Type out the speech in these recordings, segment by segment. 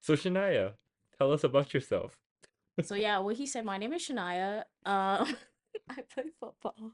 So Shania, tell us about yourself. So yeah, what he said, my name is Shania. I play football.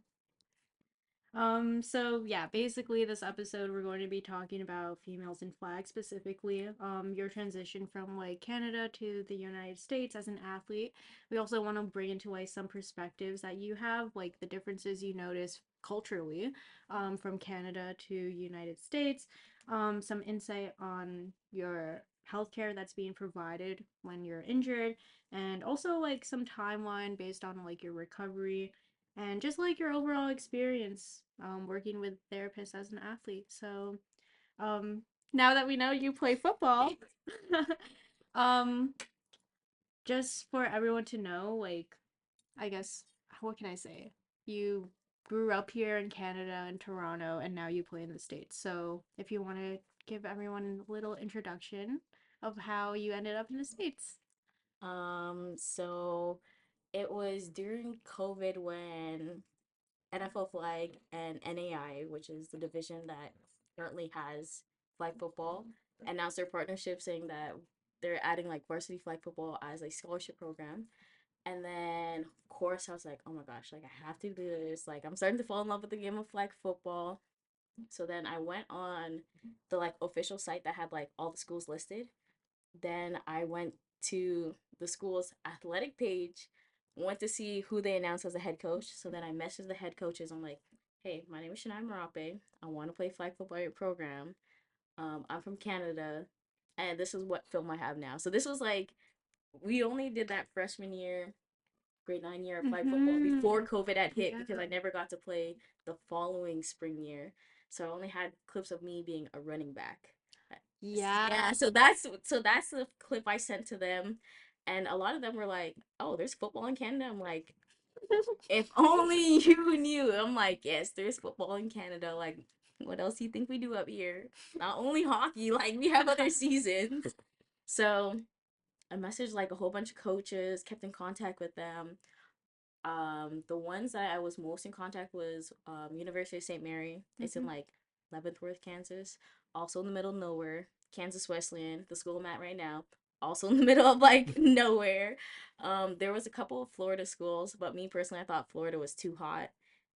So yeah, basically this episode we're going to be talking about females in flag specifically, your transition from like Canada to the United States as an athlete. We also want to bring into like some perspectives that you have, like the differences you notice culturally, from Canada to United States, some insight on your healthcare that's being provided when you're injured, and also like some timeline based on like your recovery and just like your overall experience working with therapists as an athlete. So, um, now that we know you play football, um, just for everyone to know, like, I guess, what can I say? You grew up here in Canada in Toronto, and now you play in the States. So, if you want to give everyone a little introduction of how you ended up in the States. So it was during COVID when NFL flag and NAI, which is the division that currently has flag football, announced their partnership saying that they're adding like varsity flag football as a scholarship program. And then, of course, I was like, oh my gosh, like I have to do this. Like I'm starting to fall in love with the game of flag football. So then I went on the like official site that had like all the schools listed. Then I went to the school's athletic page, went to see who they announced as a head coach. So then I messaged the head coaches. I'm like, hey, my name is Shania Marape. I want to play flag football at your program. I'm from Canada, and this is what film I have now. So this was like, we only did that freshman year, grade 9 year of flag football before Mm-hmm. COVID had hit Yeah. because I never got to play the following spring year. So I only had clips of me being a running back. Yeah. Yeah, so that's the clip I sent to them, and a lot of them were like, "Oh, there's football in Canada." I'm like, "If only you knew." I'm like, "Yes, there's football in Canada. Like, what else do you think we do up here? Not only hockey, like we have other seasons." So I messaged like a whole bunch of coaches, kept in contact with them. The ones that I was most in contact was University of St. Mary. It's in Mm-hmm. like Leavenworth, Kansas. Also in the middle of nowhere. Kansas Wesleyan, the school I'm at right now. Also in the middle of like nowhere. There was a couple of Florida schools, but me personally, I thought Florida was too hot.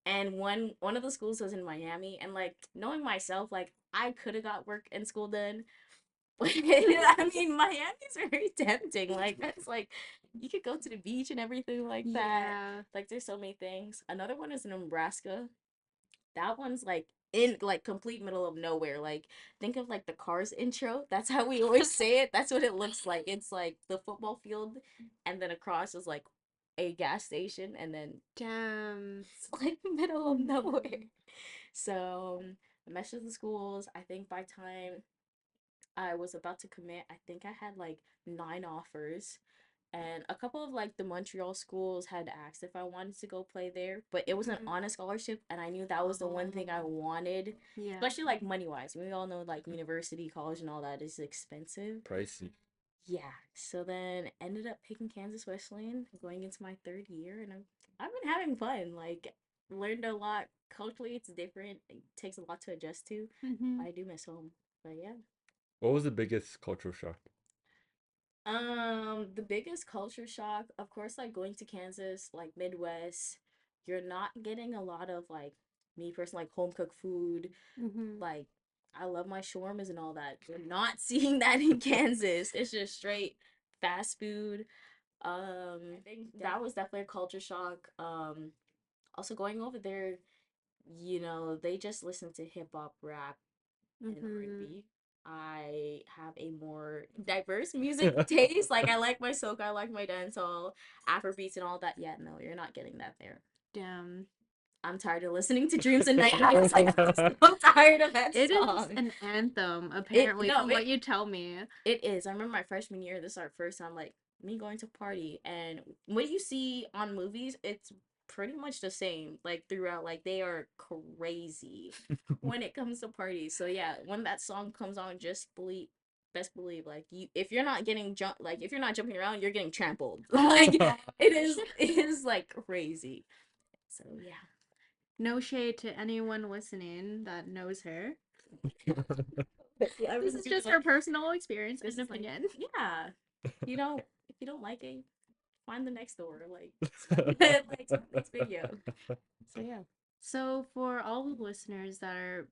And one of the schools was in Miami, and like knowing myself, like I could have got work and school done, I mean, Miami's very tempting. Like that's like you could go to the beach and everything like that. Yeah. Like there's so many things. Another one is in Nebraska. That one's like in like complete middle of nowhere. Like think of like the Cars intro. That's how we always say it. That's what it looks like. It's like the football field and then across is like a gas station and then Damn. it's like middle of nowhere. So I messaged the schools. I think by time I was about to commit, I think I had like 9 offers. And a couple of like the Montreal schools had asked if I wanted to go play there, but it was an Mhm. honor scholarship, and I knew that was the one thing I wanted, Yeah. especially like money wise. We all know like university, college, and all that is expensive. Pricey. Yeah, so then ended up picking Kansas Wesleyan, going into my third year, and I've been having fun. Like learned a lot. Culturally, it's different. It takes a lot to adjust to. Mm-hmm. I do miss home, but yeah. What was the biggest cultural shock? The biggest culture shock, of course, like going to Kansas, like Midwest, you're not getting a lot of like me personally like home cooked food. Mm-hmm. Like I love my shawarmas and all that. You're not seeing that in Kansas. It's just straight fast food. I think that was definitely a culture shock. Also going over there, they just listen to hip hop, rap, and Mm-hmm. R&B. I have a more diverse music taste. Like I like my soca, I like my dancehall, Afrobeats, and all that. Yeah, no, you're not getting that there. Damn. I'm tired of listening to Dreams and Nightmares. Like I'm so tired of that It is song. an anthem, It apparently, no, from what you tell me. it is. I remember my freshman year. This is our first time like me going to party, and what you see on movies, it's pretty much the same. Like throughout, like they are crazy when it comes to parties. So yeah, when that song comes on, just believe, best believe, like you, if you're not getting like if you're not jumping around, you're getting trampled. Oh Like gosh. it is like crazy. So yeah. No shade to anyone listening that knows her. Yeah, This is just her personal experience this and is like, opinion. yeah, you know, if you don't like it, find the next door. Like, like next video. So yeah. So for all the listeners that are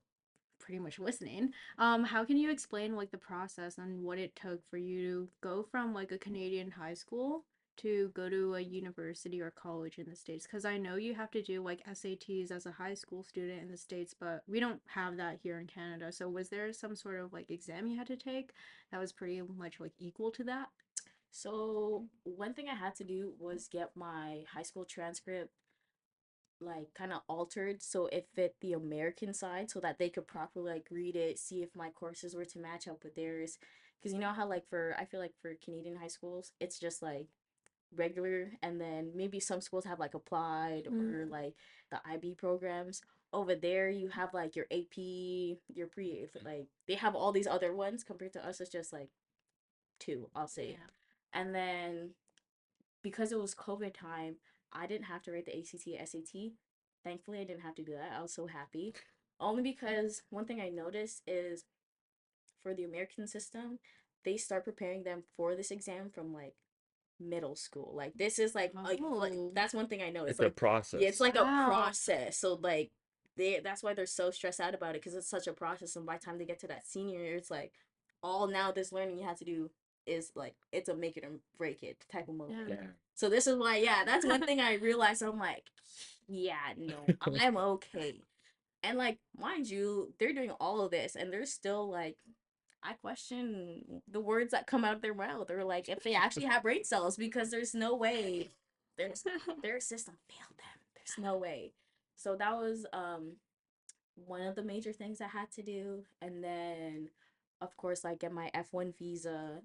pretty much listening, how can you explain like the process and what it took for you to go from like a Canadian high school to go to a university or college in the States? Because I know you have to do like SATs as a high school student in the States, but we don't have that here in Canada. So was there some sort of like exam you had to take that was pretty much like equal to that? So one thing I had to do was get my high school transcript like kind of altered so it fit the American side so that they could properly like read it, see if my courses were to match up with theirs. Because you know how like for I feel like for Canadian high schools, it's just like regular, and then maybe some schools have like applied or like the IB programs. Over there you have like your AP, your pre, like they have all these other ones. Compared to us, it's just like two, I'll say. Yeah. And then because it was COVID time, I didn't have to write the ACT, SAT. Thankfully, I didn't have to do that. I was so happy. Only because one thing I noticed is for the American system, they start preparing them for this exam from like middle school. Like this is like Oh, that's one thing I noticed. It's a Like yeah, it's process. like a wow. process. So like that's why they're so stressed out about it because it's such a process. And by the time they get to that senior year, it's like all now this learning you have to do is like it's a make it or break it type of moment. Yeah. Yeah. So this is why yeah, that's one thing I realized. I'm like, yeah, no, I'm okay. And like mind you, they're doing all of this and they're still like I question the words that come out of their mouth or like if they actually have brain cells because there's no way there's their system failed them. There's no way. So that was one of the major things I had to do. And then of course like get my F1 visa.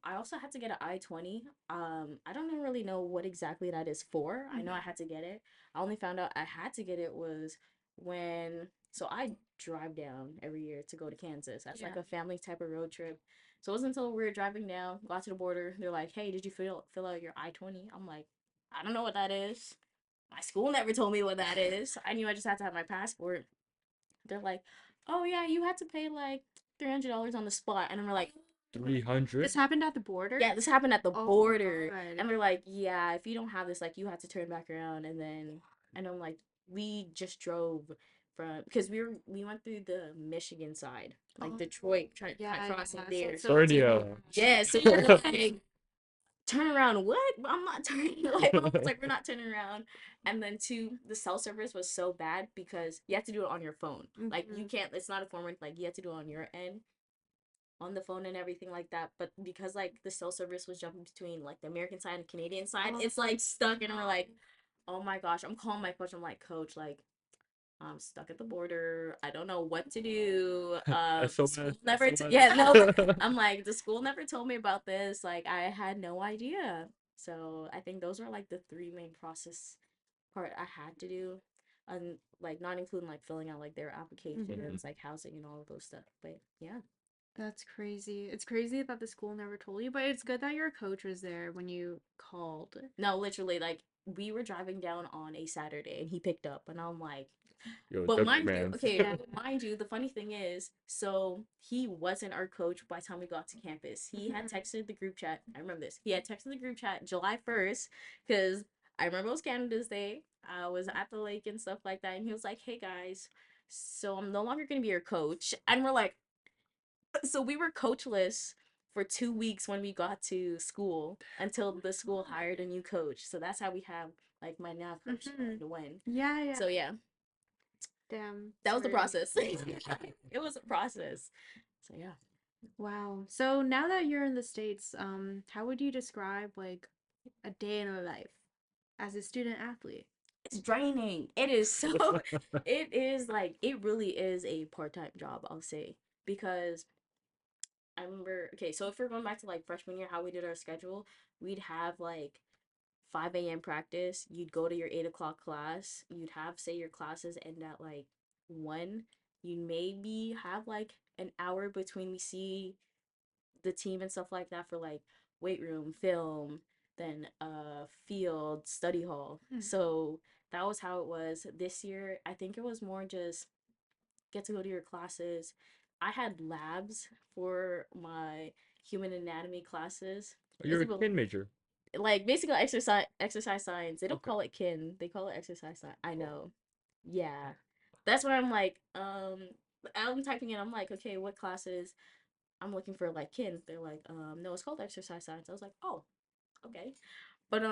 I also had to get an I-20. I don't even really know what exactly that is for. I know I had to get it. I only found out I had to get it was when so I drive down every year to go to Kansas. That's like Yeah. a family type of road trip. So it wasn't until we were driving down, got to the border, they're like, "Hey, did you fill out your I-20?" I'm like, "I don't know what that is. My school never told me what that is. I knew I just had to have my passport." They're like, "Oh yeah, you had to pay like $300 on the spot," and I'm like, 300? This happened at the border? "Yeah, this happened at the Oh border," God. and they're like, "Yeah, if you don't have this, like, you have to turn back around," and then, and I'm like, "We just drove from because we went through the Michigan side, like Oh, Detroit, trying yeah, crossing yeah. there." So it's Sarnia. Yeah, so you're like, turn around, what? I'm not turning. Like, my mom's like, we're not turning around. And then two, the cell service was so bad because you have to do it on your phone. Like, you can't. It's not a form. Like, you have to do it on your end, on the phone and everything like that. But because like the cell service was jumping between like the American side and Canadian side, it's like stuck. And we're like, oh my gosh, I'm calling my coach. I'm like, coach, like I'm stuck at the border. I don't know what to do. The school SOS. never, SOS. yeah, no. I'm like, the school never told me about this. Like, I had no idea. So I think those were like the three main process part I had to do, and like not including like filling out like their applications, like housing and all of those stuff. But yeah, That's crazy. It's crazy that the school never told you, but it's good that your coach was there when you called. no, literally, like we were driving down on a Saturday and he picked up, and I'm like, Yo, but W mind you, mans. okay, Yeah. mind you, the funny thing is, so he wasn't our coach by the time we got to campus. He had texted the group chat. I remember this. He had texted the group chat July 1st because I remember it was Canada's Day. I was at the lake and stuff like that. And he was like, hey guys, so I'm no longer going to be your coach. And we're like, so we were coachless for 2 weeks when we got to school until the school hired a new coach. So that's how we have like my now coach to win. Yeah, yeah. So yeah, Damn. that was the Sorry. process. It was a process. So yeah. Wow. So now that you're in the States, how would you describe like a day in a life as a student athlete? It's draining. It is so it is like it really is a part-time job, I'll say. Because I remember okay, so if we're going back to like freshman year, how we did our schedule, we'd have like 5 a.m. practice, you'd go to your 8 o'clock class, you'd have say your classes end at like 1. You'd maybe have like an hour between we see the team and stuff like that for like weight room, film, then field, study hall. So that was how it was this year. I think it was more just get to go to your classes, I had labs for my human anatomy classes. Oh, you're a Basically, kin major. like basically exercise science. They don't Okay. call it kin. They call it exercise science. I know. Yeah. That's why I'm like, I'm typing in, I'm like, okay, what classes? I'm looking for like kin. They're like, no, it's called exercise science. I was like, oh, okay. But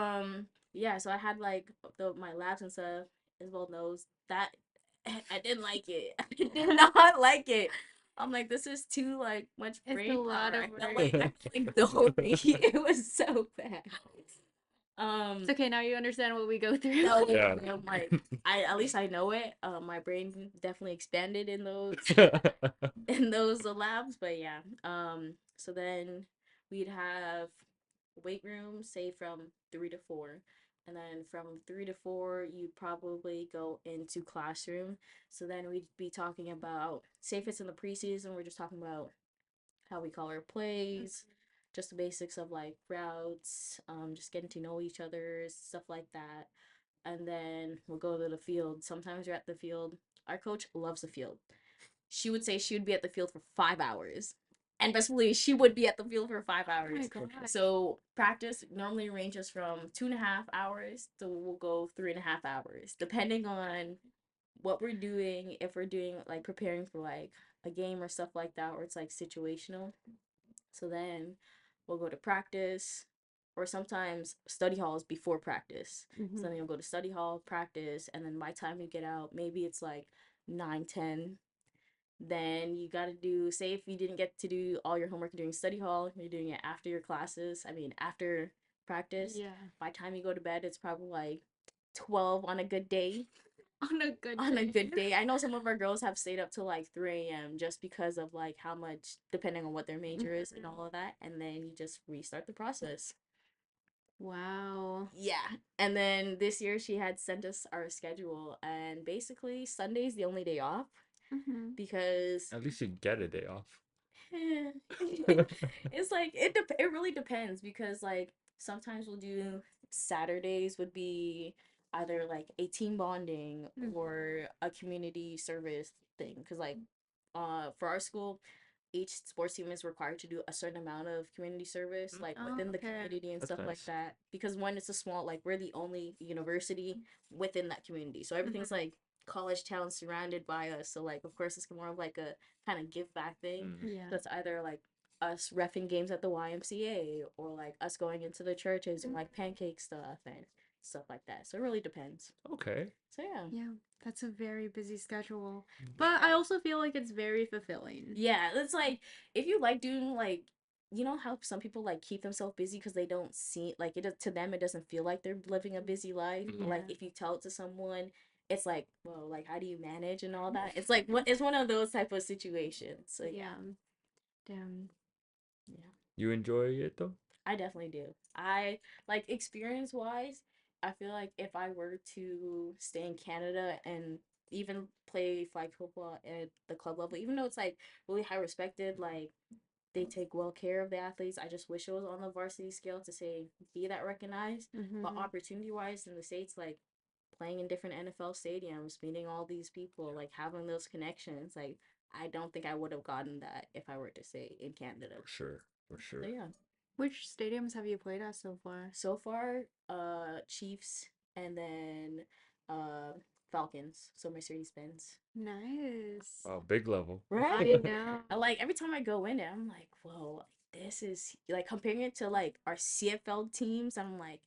yeah, so I had like my labs and stuff. Isabel knows that I didn't like it. I did not like it. I'm like, this is too like much It's a brain lot power. of I felt work. like dory. It was so bad. It's Um, okay, now you understand what we go through. no, Yeah. I'm like, I at least I know it. My brain definitely expanded in those in those labs, but yeah. So then we'd have weight room, say from 3 to 4, and then from 3 to 4, you'd probably go into classroom. So then we'd be talking about, say if it's in the preseason, we're just talking about how we call our plays, just the basics of like routes, just getting to know each other, stuff like that. And then we'll go to the field. Sometimes you're at the field. Our coach loves the field. She would say she would be at the field for 5 hours. And best believe she would be at the field for five Oh my hours. gosh. So practice normally ranges from 2.5 hours to we'll go 3.5 hours, depending on what we're doing. If we're doing like preparing for like a game or stuff like that, or it's like situational. So then we'll go to practice, or sometimes study halls before practice. So then you'll go to study hall, practice, and then by the time you get out, maybe it's like 9, 10. Then you got to do, say if you didn't get to do all your homework during study hall, you're doing it after your classes. I mean, after practice. Yeah. By the time you go to bed, it's probably like 12 on a good day. On a good On a day. good day. I know some of our girls have stayed up till like 3 a.m. just because of like how much, depending on what their major is and all of that. And then you just restart the process. Wow. Yeah. And then this year she had sent us our schedule, and basically Sunday's the only day off because At least you get a day off. it's like it really depends, because like sometimes we'll do Saturdays would be either like a team bonding or a community service thing, because like for our school, each sports team is required to do a certain amount of community service, like Oh, within the okay. community and That's stuff like nice. that, because one, it's a small, like we're the only university within that community, so everything's like college town surrounded by us. So like of course it's more of like a kind of give back thing. Mm. Yeah. That's either like us refing games at the YMCA, or like us going into the churches and like pancake stuff and stuff like that. So it really depends. Okay. So yeah. Yeah, that's a very busy schedule. But I also feel like it's very fulfilling. Yeah, it's like if you like doing like, you know how some people like keep themselves busy because they don't see like it, to them it doesn't feel like they're living a busy life. But like Yeah. if you tell it to someone, it's like, well, like how do you manage and all that? It's like what, it's one of those type of situations. So yeah. Damn. Yeah. You enjoy it though? I definitely do. I like experience wise, I feel like if I were to stay in Canada and even play flag football at the club level, even though it's like really high respected, like they take well care of the athletes. I just wish it was on the varsity scale to say be that recognized. But opportunity wise in the States, like playing in different NFL stadiums, meeting all these people, like having those connections, like I don't think I would have gotten that if I were to stay in Canada. For sure. For So sure. yeah. Which stadiums have you played at so far? So far, Chiefs, and then uh Falcons. So Mercedes Benz. Nice. Wow, big level. I know. I like every time I go in it, I'm like, whoa, like, this is like comparing it to like our CFL teams. I'm like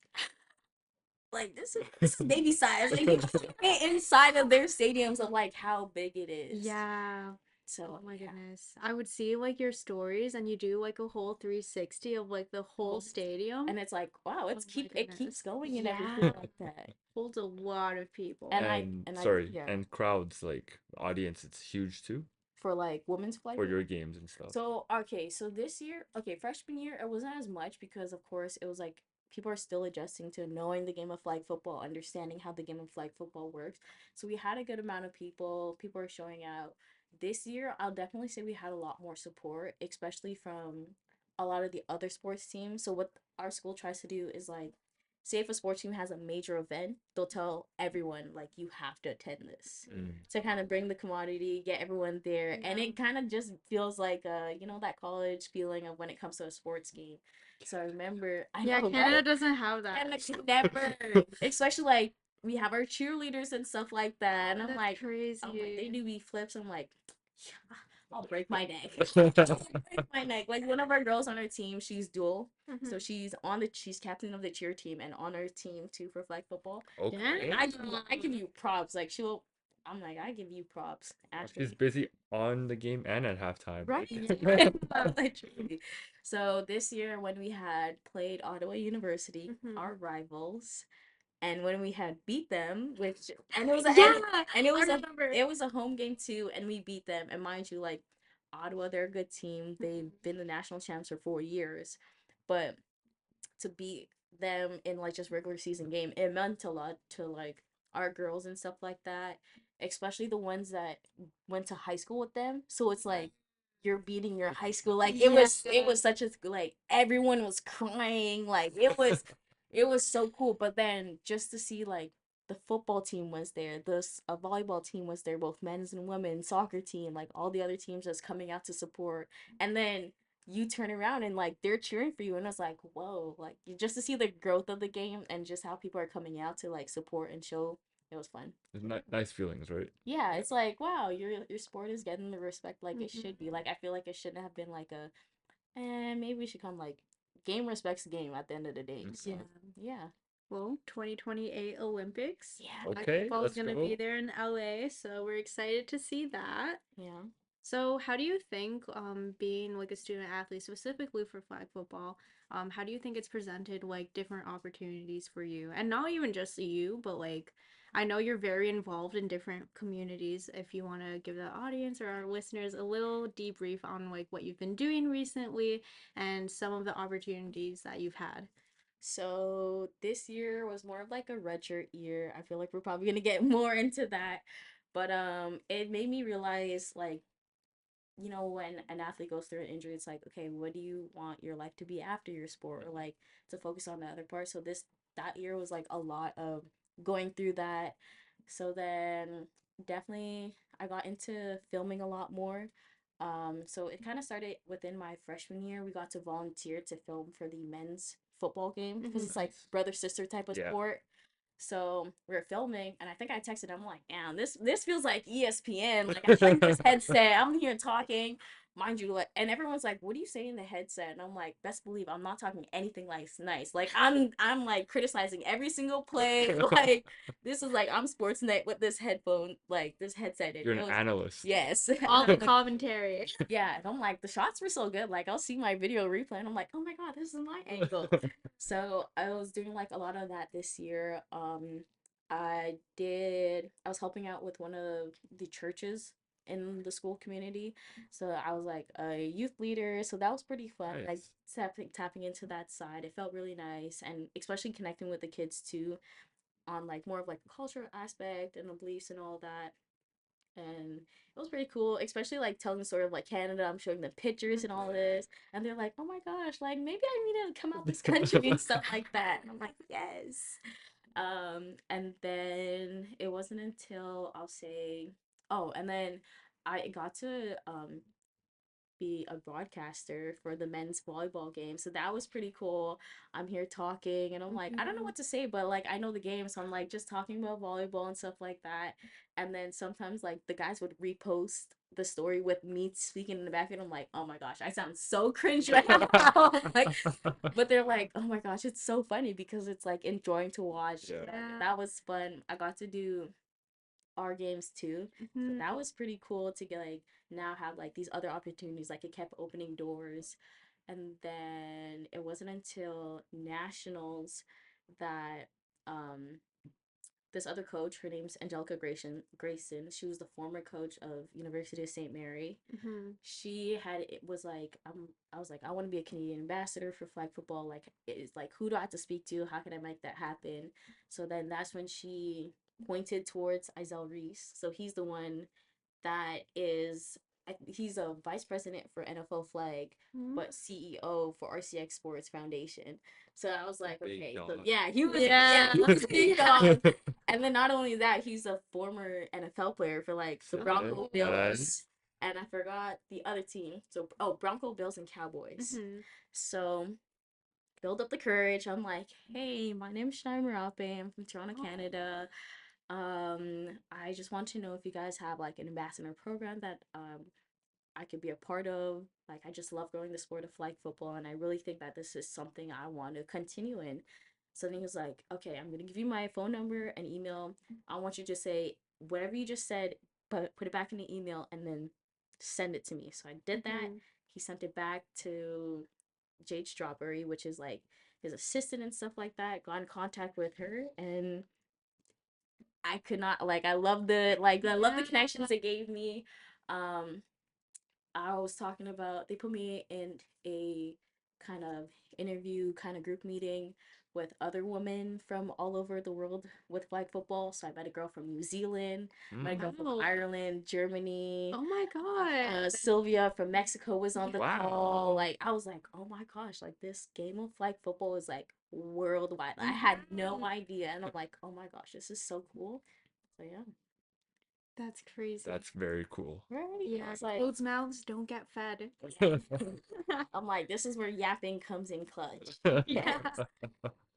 this is baby size. Like you get inside of their stadiums of like how big it is. Yeah. So Oh my yeah. goodness. I would see like your stories and you do like a whole 360 of like the whole stadium. And it's like, wow, Oh my it keeps goodness. going and Yeah. everything like that. Holds a lot of people. And And I sorry, yeah, and crowds like audience, it's huge too for like women's flag. for your games and stuff. So okay, so this year, okay, freshman year, it wasn't as much because of course it was like people are still adjusting to knowing the game of flag football, understanding how the game of flag football works. So we had a good amount of people. People are showing out. This year, I'll definitely say we had a lot more support, especially from a lot of the other sports teams. So what our school tries to do is like say if a sports team has a major event, they'll tell everyone like you have to attend this Mm. to kind of bring the commodity, get everyone there, and Yeah. it kind of just feels like that college feeling of when it comes to a sports game. So I remember, I Yeah, know, Canada right? doesn't have that. And can never, especially like we have our cheerleaders and stuff like that, and That's I'm like, they crazy. do be flips. I'm like, yeah, I'll break my neck. Break my neck. Like one of our girls on our team, she's dual, so Mhm. she's captain of the cheer team and on our team too for flag football. Okay. And I give you props. Like she'll, I'm like, I give you props. She's Actually, busy on the game and at halftime. right? Yeah. Literally. So this year when we had played Ottawa University, Mhm. our rivals, and when we had beat them, which and it was Yeah, and it I was remember. a home game too, and we beat them. And mind you, like Ottawa, they're a good team. They've been the national champs for 4 years, but to beat them in like just regular season game, it meant a lot to like our girls and stuff like that, especially the ones that went to high school with them. So it's like you're beating your high school. Like it was such a like everyone was crying. Like it was so cool. But then just to see like the football team was there, a volleyball team was there, both men's and women's soccer team, like all the other teams just coming out to support, and then you turn around and like they're cheering for you, and it's like whoa, like just to see the growth of the game and just how people are coming out to like support and show, it was fun. Nice feelings, right? Yeah, it's like wow, your sport is getting the respect like it Mhm. should be. Like I feel like it shouldn't have been like a maybe we should come like game respects the game at the end of the day. Mm. So Yeah. yeah. Well, 2028 Olympics. Yeah. Flag Okay, football is let's gonna be go. there in LA, so we're excited to see that. Yeah. So, how do you think, being like a student athlete, specifically for flag football, how do you think it's presented like different opportunities for you? And not even just you, but like, I know you're very involved in different communities. If you want to give the audience or our listeners a little debrief on like what you've been doing recently and some of the opportunities that you've had. So this year was more of like a redshirt year. I feel like we're probably gonna get more into that. But it made me realize like when an athlete goes through an injury, it's like, okay, what do you want your life to be after your sport, or like to focus on the other part. So that year was like a lot of going through that. So then definitely I got into filming a lot more. So it kind of started within my freshman year. We got to volunteer to film for the men's football game because Mhm. it's like brother sister type of Yeah. sport. So we were filming, and I think I texted him like, "Damn, this feels like ESPN. Like I like this headset. I'm here talking, mind you, like, and everyone's like, what do you say in the headset?" And I'm like, best believe I'm not talking anything like nice. Like I'm like criticizing every single play. Like this is like I'm Sportsnet with this headphone, like this headset. And You're it an was analyst. yes, All the commentary. yeah, and I'm like, the shots were so good. Like, I'll see my video replay, and I'm like, oh my god, this is my angle. So I was doing like a lot of that this year. I was helping out with one of the churches in the school community. So I was like a youth leader. So that was pretty fun. Like Nice. tapping into that side. It felt really nice, and especially connecting with the kids too on like more of like the cultural aspect and the beliefs and all that. And it was pretty cool, especially like telling the story of like Canada. I'm showing them pictures and all this, and they're like, "Oh my gosh, like maybe I need to come out this country and stuff like that." And I'm like, "Yes." And then it wasn't until I'll say, oh, and then I got to be a broadcaster for the men's volleyball game. So that was pretty cool. I'm here talking and I'm like, I don't know Mhm. what to say, but like I know the game. So I'm like just talking about volleyball and stuff like that. And then sometimes like the guys would repost the story with me speaking in the background. I'm like, oh my gosh, I sound so cringe right now. Like, but they're like, oh my gosh, it's so funny because it's like enjoying to watch. Yeah. Yeah. That was fun. I got to do our games too. So Mhm. that was pretty cool to get like now have like these other opportunities. Like it kept opening doors. And then it wasn't until nationals that this other coach, her name's Angelica Grayson. She was the former coach of University of St. Mary. Mhm. She had it was like I was like I want to be a Canadian ambassador for flag football. Like it's like who do I have to speak to? How can I make that happen? So then that's when she pointed towards Isel Reese. So he's the one that is he's a vice president for NFL Flag, Mm. but CEO for RCX Sports Foundation. So I was like, Big okay, so dog. yeah, he was Yeah. he was big dog. And then not only that, he's a former NFL player for like the Okay, Bronco nice. Bills, and I forgot the other team. So Bronco Bills and Cowboys. Hmm. So build up the courage. I'm like, hey, my name's Shanya. I'm from Toronto, Canada. I just want to know if you guys have like an ambassador program that I could be a part of. Like, I just love growing the sport of flag football, and I really think that this is something I want to continue in. So then he was like, okay, I'm gonna give you my phone number and email. I want you to say whatever you just said, but put it back in the email and then send it to me. So I did that. Hmm. He sent it back to Jade Strawberry, which is like his assistant and stuff like that. Got in contact with her, and I could not like I love the connections it gave me. Um, I was talking about they put me in a kind of interview kind of group meeting with other women from all over the world with flag football. So I met a girl from New Zealand, met a girl from Wow. Ireland, Germany. Oh my god. Sylvia from Mexico was on the Wow. call. Like I was like, oh my gosh, like this game of flag football is like worldwide. I had no Mhm. idea, and I'm like, oh my gosh, this is so cool. So yeah, That's crazy. That's very cool. right. I Yeah, was like, closed mouths don't get fed. yeah. I'm like, this is where yapping comes in clutch. Yeah.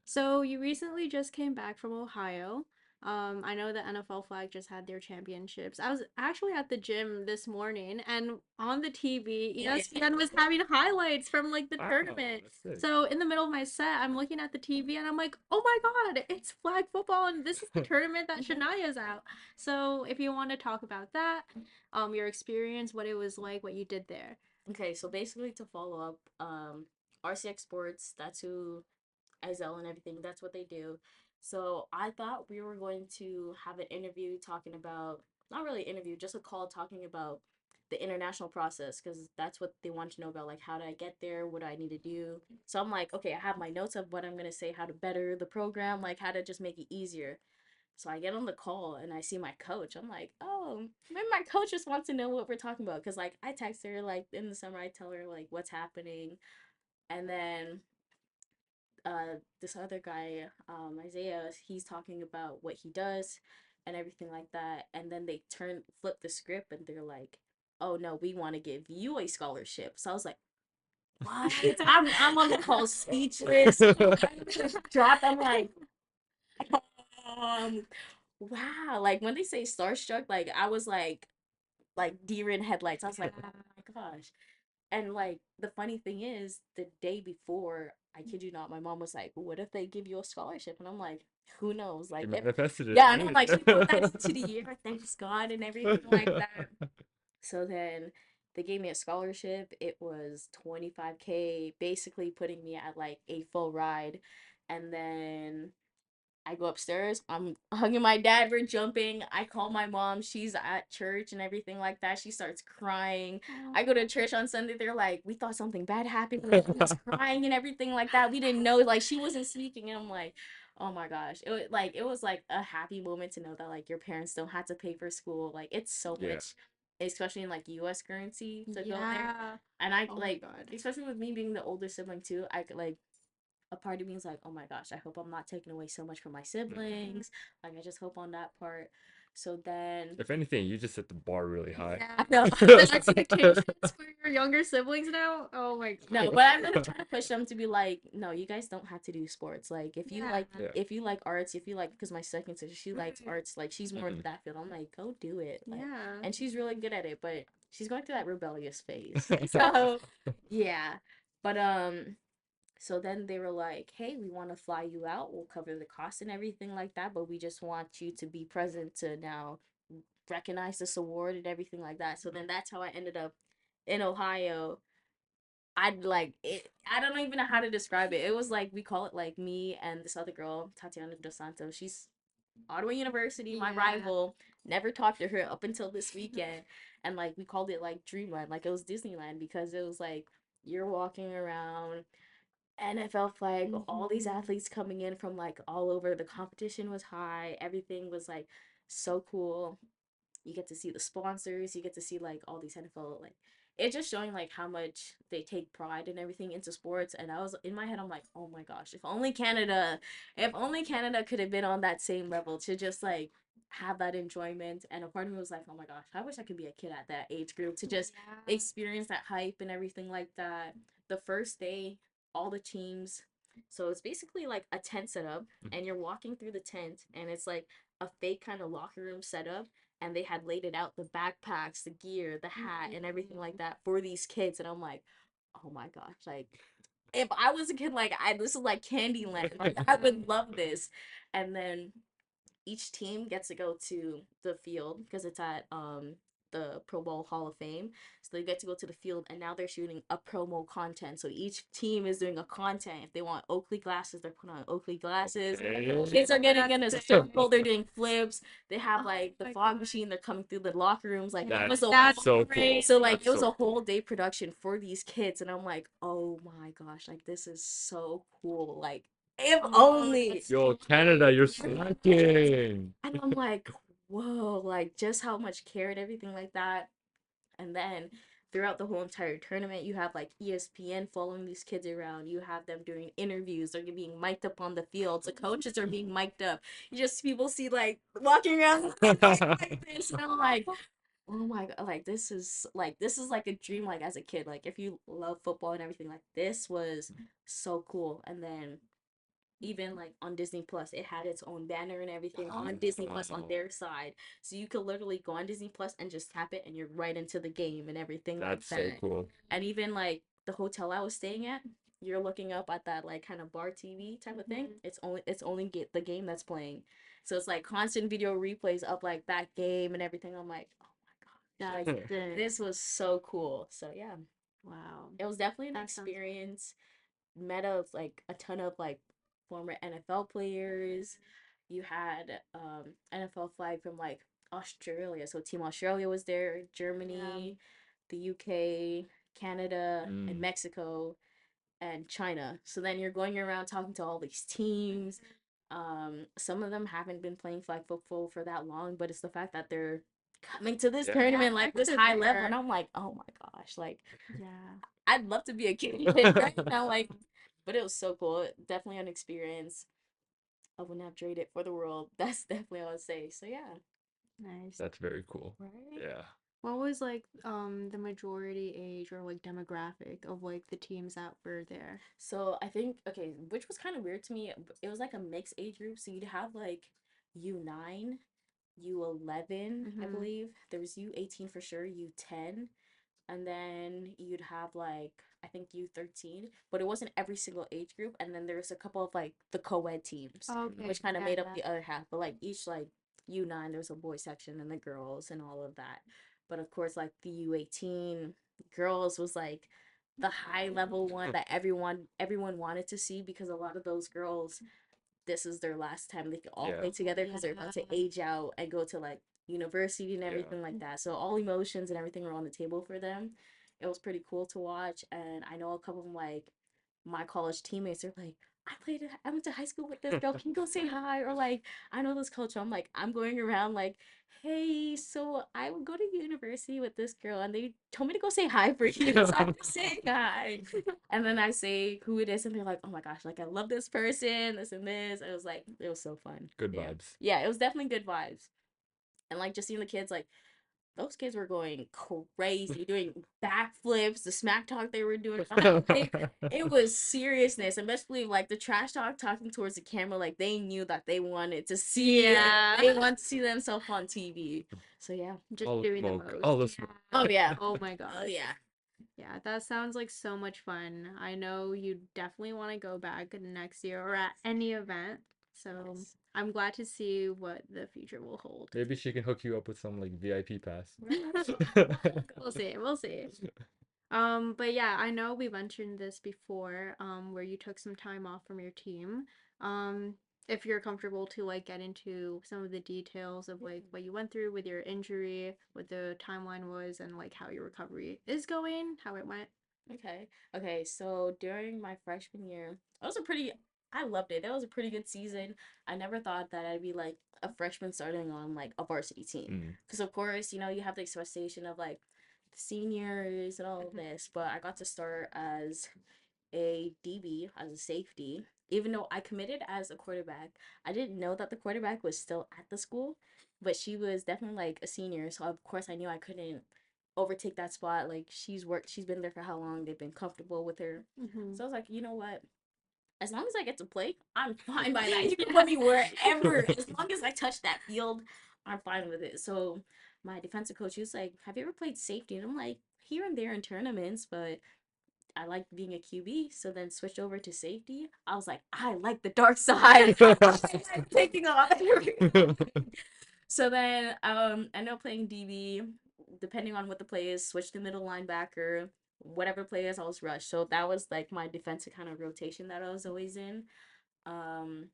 So you recently just came back from Ohio. I know the NFL flag just had their championships. I was actually at the gym this morning, and on the TV, ESPN was having highlights from like the Wow, tournament. that's sick. So in the middle of my set, I'm looking at the TV and I'm like, "Oh my God, it's flag football, and this is the tournament that Shania's out." So if you want to talk about that, your experience, what it was like, what you did there. Okay, so basically to follow up, RCX Sports, that's who Izell and everything, that's what they do. So I thought we were going to have an interview talking about, not really interview, just a call talking about the international process because that's what they want to know about, like how do I get there, what do I need to do. So I'm like, okay, I have my notes of what I'm gonna say, how to better the program, like how to just make it easier. So I get on the call and I see my coach. I'm like, oh, maybe my coach just wants to know what we're talking about. Cause like I text her like in the summer, I tell her like what's happening, and then this other guy, Isaiah, he's talking about what he does and everything like that. And then they flip the script and they're like, oh no, we want to give you a scholarship. So I was like, what? I'm on the call speechless. Dropped. I'm like, um, wow. Like when they say starstruck, like I was like deer in headlights. I was like, oh my gosh. And like the funny thing is, the day before, I kid you not, my mom was like, "What if they give you a scholarship?" And I'm like, "Who knows?" You Like, if manifested it, yeah, and I'm like, she put that right? into the year, thanks God, and everything like that. So then they gave me a scholarship. It was 25K, basically putting me at like a full ride, and then I go upstairs. I'm hugging my dad. We're jumping. I call my mom. She's at church and everything like that. She starts crying. I go to church on Sunday. They're like, we thought something bad happened. Like, she was crying and everything like that. We didn't know. Like, she wasn't speaking. And I'm like, oh my gosh. It was like a happy moment to know that like your parents don't have to pay for school. Like, it's so Yeah. much, especially in like U.S. currency to go there. Yeah. And I Oh my like, God. especially with me being the older sibling too. I could like a part of me is like, oh my gosh, I hope I'm not taking away so much from my siblings. Like, I just hope on that part. So then, If anything, you just set the bar really high. Yeah. I know. The expectations for your younger siblings now? Oh my No, God. but I'm really trying to push them to be like, no, you guys don't have to do sports. Like, Yeah. Yeah. if you like arts, if you like, because my second sister, she likes Right. arts. Like, she's more into Mhm. that field. I'm like, go do it. Like, Yeah. and she's really good at it, but she's going through that rebellious phase. So, yeah. But so then they were like, hey, we want to fly you out. We'll cover the cost and everything like that, but we just want you to be present to now recognize this award and everything like that. So then that's how I ended up in Ohio. I'd like it. I don't even know how to describe it. It was like we call it like me and this other girl, Tatiana Dos Santos. She's Ottawa University, my Yeah. rival. Never talked to her up until this weekend, and like we called it like Dreamland, like it was Disneyland because it was like you're walking around NFL flag, all these Mhm. athletes coming in from like all over. The competition was high. Everything was like so cool. You get to see the sponsors, you get to see like all these NFL like it's just showing like how much they take pride and everything into sports. And I was in my head, I'm like, oh my gosh, if only Canada could have been on that same level to just like have that enjoyment. And a part of me was like, oh my gosh, I wish I could be a kid at that age group to just experience that hype and everything like that. The first day, all the teams. So it's basically like a tent setup, and you're walking through the tent, and it's like a fake kind of locker room setup, and they had laid it out the backpacks, the gear, the hat, and everything like that for these kids. And I'm like, oh my gosh, like if I was a kid, like I this is like Candyland. Like I would love this. And then each team gets to go to the field because it's at the Pro Bowl Hall of Fame. So they get to go to the field, and now they're shooting a promo content. So each team is doing a content. If they want Oakley glasses, they're putting on Oakley glasses. Okay. Kids are getting in a That's circle. They're doing flips. They have Oh like the my fog God. machine. They're coming through the locker rooms. Like it was That's a That's so cool. great. so like That's it was so a cool. whole day production for these kids, and I'm like, oh my gosh, like this is so cool. Like if Oh, only. that's Yo, so Canada, great. you're slacking. And I'm like, whoa, like just how much care and everything like that. And then throughout the whole entire tournament, you have like ESPN following these kids around. You have them doing interviews. They're being mic'd up on the fields. The coaches are being mic'd up. You just people see like walking around like this, and I'm like, oh my god, like this is like a dream. Like as a kid, like if you love football and everything, like this was so cool. And then even like on Disney Plus, it had its own banner and everything on Disney Plus on Wow. their side. So you could literally go on Disney Plus and just tap it and you're right into the game and everything like That's so that. cool. And even like the hotel I was staying at, you're looking up at that like kind of bar TV type of thing. It's only get the game that's playing. So it's like constant video replays of like that game and everything. I'm like, oh my gosh, That's like sick. this was so cool. So yeah, Wow. it was definitely an That sounds experience. Met up like a ton of like former NFL players. You had NFL flag from like Australia. So Team Australia was there, Germany, the UK, Canada, and Mm, Mexico and China. So then you're going around talking to all these teams. Some of them haven't been playing flag football for that long, but it's the fact that they're coming to this yeah. tournament like this Active high level, there. and I'm like, oh my gosh, like Yeah. I'd love to be a kid right now, like, but it was so cool. Definitely an experience. I would not trade it for the world. That's definitely what I would say. So yeah, Nice. That's very cool. right. Yeah. What was like the majority age or like demographic of like the teams that were there? So I think okay, which was kind of weird to me. It was like a mixed age group. So you'd have like U9, U11, I Mm-hmm. believe. There was U18 for sure, U10, and then you'd have like I think U13, but it wasn't every single age group. And then there's a couple of like the co-ed teams, Okay. which kind of Yeah, made up yeah. the other half. But like each like U9, there's a boys section and the girls and all of that. But of course, like the U18 girls was like the high level one that everyone wanted to see because a lot of those girls this is their last time they could all Yeah. play together because they're about to Yeah. age out and go to like university and Yeah. everything like that. So all emotions and everything were on the table for them. It was pretty cool to watch, and I know a couple of them like my college teammates are like, I went to high school with this girl. Can you go say hi? Or like, I know this coach. I'm like, I'm going around like, hey, so I would go to university with this girl, and they told me to go say hi for you. So I'm just saying hi. And then I say who it is, and they're like, oh my gosh, like I love this person, this and this. It was like, it was so fun. Good Yeah. vibes. Yeah, it was definitely good vibes. And like just seeing the kids like those kids were going crazy, doing backflips, the smack talk they were doing. It was seriousness, and best believe like the trash talk talking towards the camera, like they knew that they wanted to see Yeah. they want to see themselves on TV. So yeah. Just All the doing the smoke. most. All the smoke. Yeah. Oh yeah. Oh my Oh gosh. yeah. Yeah, that sounds like so much fun. I know you definitely want to go back next year or at any event. So Yes. I'm glad to see what the future will hold. Maybe she can hook you up with some like VIP pass. We'll see. We'll see. But yeah, I know we mentioned this before, where you took some time off from your team. Um, if you're comfortable to like get into some of the details of like what you went through with your injury, what the timeline was, and like how your recovery is going, how it went. Okay. Okay. So during my freshman year, I was a pretty I loved it. That was a pretty good season. I never thought that I'd be like a freshman starting on like a varsity team. Mm. Because of course, you have the expectation of like the seniors and all of Mhm. this, but I got to start as a DB, as a safety. Even though I committed as a quarterback, I didn't know that the quarterback was still at the school, but she was definitely like a senior, so of course I knew I couldn't overtake that spot. Like she's been there for how long? They've been comfortable with her. Mhm. So I was like, you know what? As long as I get to play, I'm fine by that. You can put me wherever. As long as I touch that field, I'm fine with it. So my defensive coach, he was like, have you ever played safety? And I'm like, here and there in tournaments, but I like being a QB. So then switched over to safety. I was like, I like the dark side. I like taking off. So then I ended up playing DB, depending on what the play is, switch to middle linebacker, whatever play is, I was rushed. So that was like my defensive kind of rotation that I was always in. Um,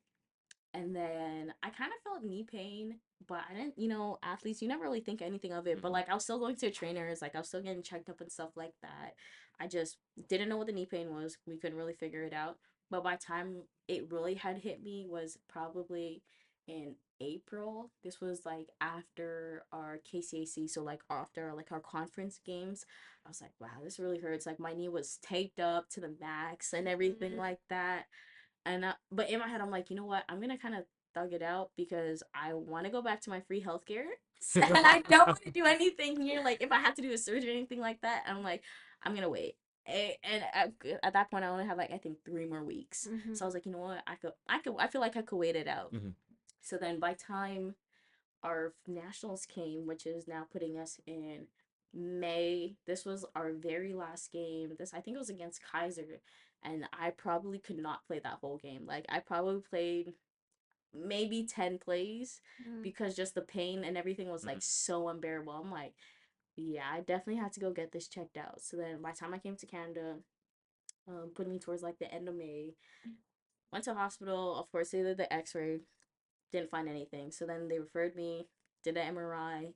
and then I kind of felt knee pain, but I didn't, athletes, you never really think anything of it. But like I was still going to trainers, like I was still getting checked up and stuff like that. I just didn't know what the knee pain was. We couldn't really figure it out. But by the time it really had hit me was probably in April. This was like after our KCAC, so like after like our conference games. I was like, wow, this really hurts. Like my knee was taped up to the max and everything like that. And but in my head, I'm like, you know what? I'm gonna kind of thug it out because I want to go back to my free healthcare, and I don't want to do anything here. Like if I have to do a surgery or anything like that, I'm like, I'm gonna wait. And at that point, I only have like I think 3 more weeks. Mhm. So I was like, you know what? I feel like I could wait it out. Mhm. So then by time our nationals came, which is now putting us in May. This was our very last game. This I think it was against Kaiser, and I probably could not play that whole game. Like I probably played maybe 10 plays Mhm. because just the pain and everything was like Mhm. so unbearable. I'm like, yeah, I definitely had to go get this checked out. So then by the time I came to Canada, putting me towards like the end of May, went to hospital. Of course, they did the X-ray, didn't find anything. So then they referred me, did an MRI,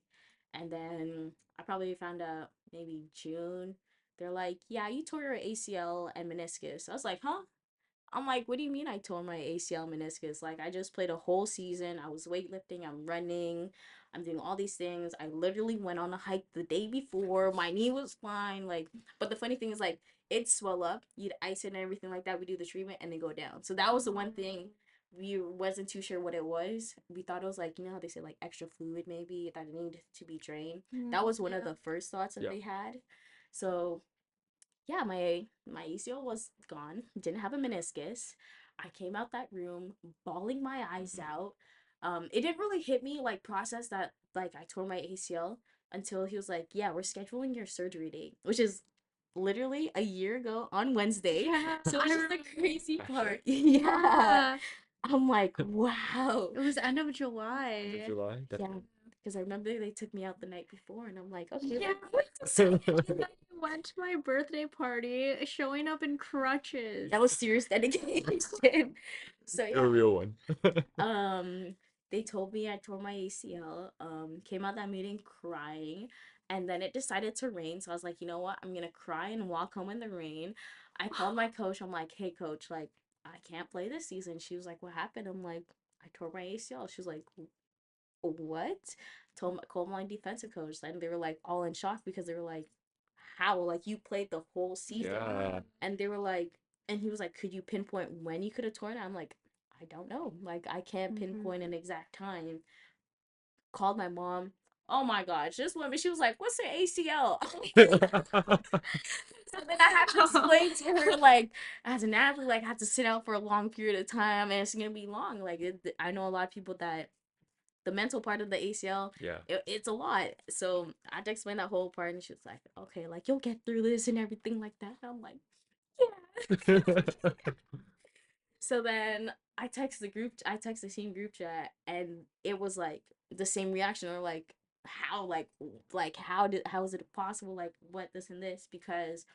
and then I probably found out maybe June. They're like, yeah, you tore your ACL and meniscus. I was like, huh? I'm like, what do you mean I tore my ACL meniscus? Like, I just played a whole season. I was weightlifting, I'm running, I'm doing all these things. I literally went on a hike the day before. My knee was fine. Like, but the funny thing is, like, it swell up. You'd ice it and everything like that. We do the treatment and then go down. So that was the one thing we wasn't too sure what it was. We thought it was like, how they say like extra fluid maybe that it needed to be drained. Mhm. That was one of Yeah. the first thoughts that Yeah. they had. So yeah, my ACL was gone. Didn't have a meniscus. I came out that room bawling my eyes out. It didn't really hit me like process that like I tore my ACL until he was like, "Yeah, we're scheduling your surgery date," which is literally a year ago on Wednesday. Yeah, So I which is the remember. crazy Actually, part. Yeah, Yeah, I'm like, wow. it was end of end of July. July, Yeah, definitely. because I remember they took me out the night before, and I'm like, okay, Yeah. like, what's this? And then you went to my birthday party, showing up in crutches. That was serious dedication. So A yeah, real one. um, they told me I tore my ACL. Came out that meeting crying, and then it decided to rain. So I was like, you know what? I'm gonna cry and walk home in the rain. I called my coach. I'm like, hey coach, like I can't play this season. She was like, what happened? I'm like, I tore my ACL. She was like, what? Called my defensive coach, and they were like all in shock because they were like, how? Like you played the whole season, Yeah. and they were like, and he was like, could you pinpoint when you could have torn it? I'm like, I don't know. Like I can't Mhm. pinpoint an exact time. Called my mom. Oh my gosh, this woman. She was like, what's her ACL? So then I had to explain to her like as an athlete, like I had to sit out for a long period of time, and it's gonna be long. Like I know a lot of people that the mental part of the ACL, Yeah. it's a lot. So I had to explain that whole part, and she was like, "Okay, like you'll get through this and everything like that." And I'm like, "Yeah." So then I text the team group chat, and it was like the same reaction, or like how, how is it possible, like what this and this, because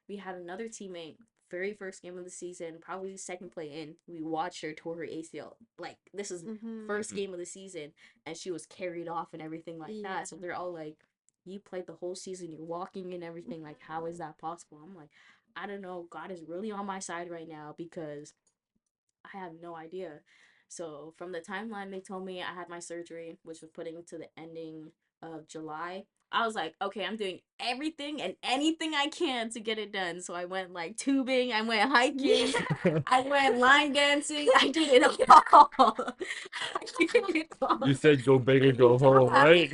we had another teammate, very first game of the season, probably second play in, we watched her tore her ACL. Like this is Mhm. first Mhm. game of the season, and she was carried off and everything like Yeah. that. So they're all like, you played the whole season, you're walking and everything, like how is that possible? I'm like, I don't know. God is really on my side right now because I have no idea. So from the timeline they told me I had my surgery, which was putting to the ending of July. I was like, okay, I'm doing everything and anything I can to get it done. So I went like tubing, I went hiking, I went line dancing, I did it all. I did it You all. said go big or go home, right?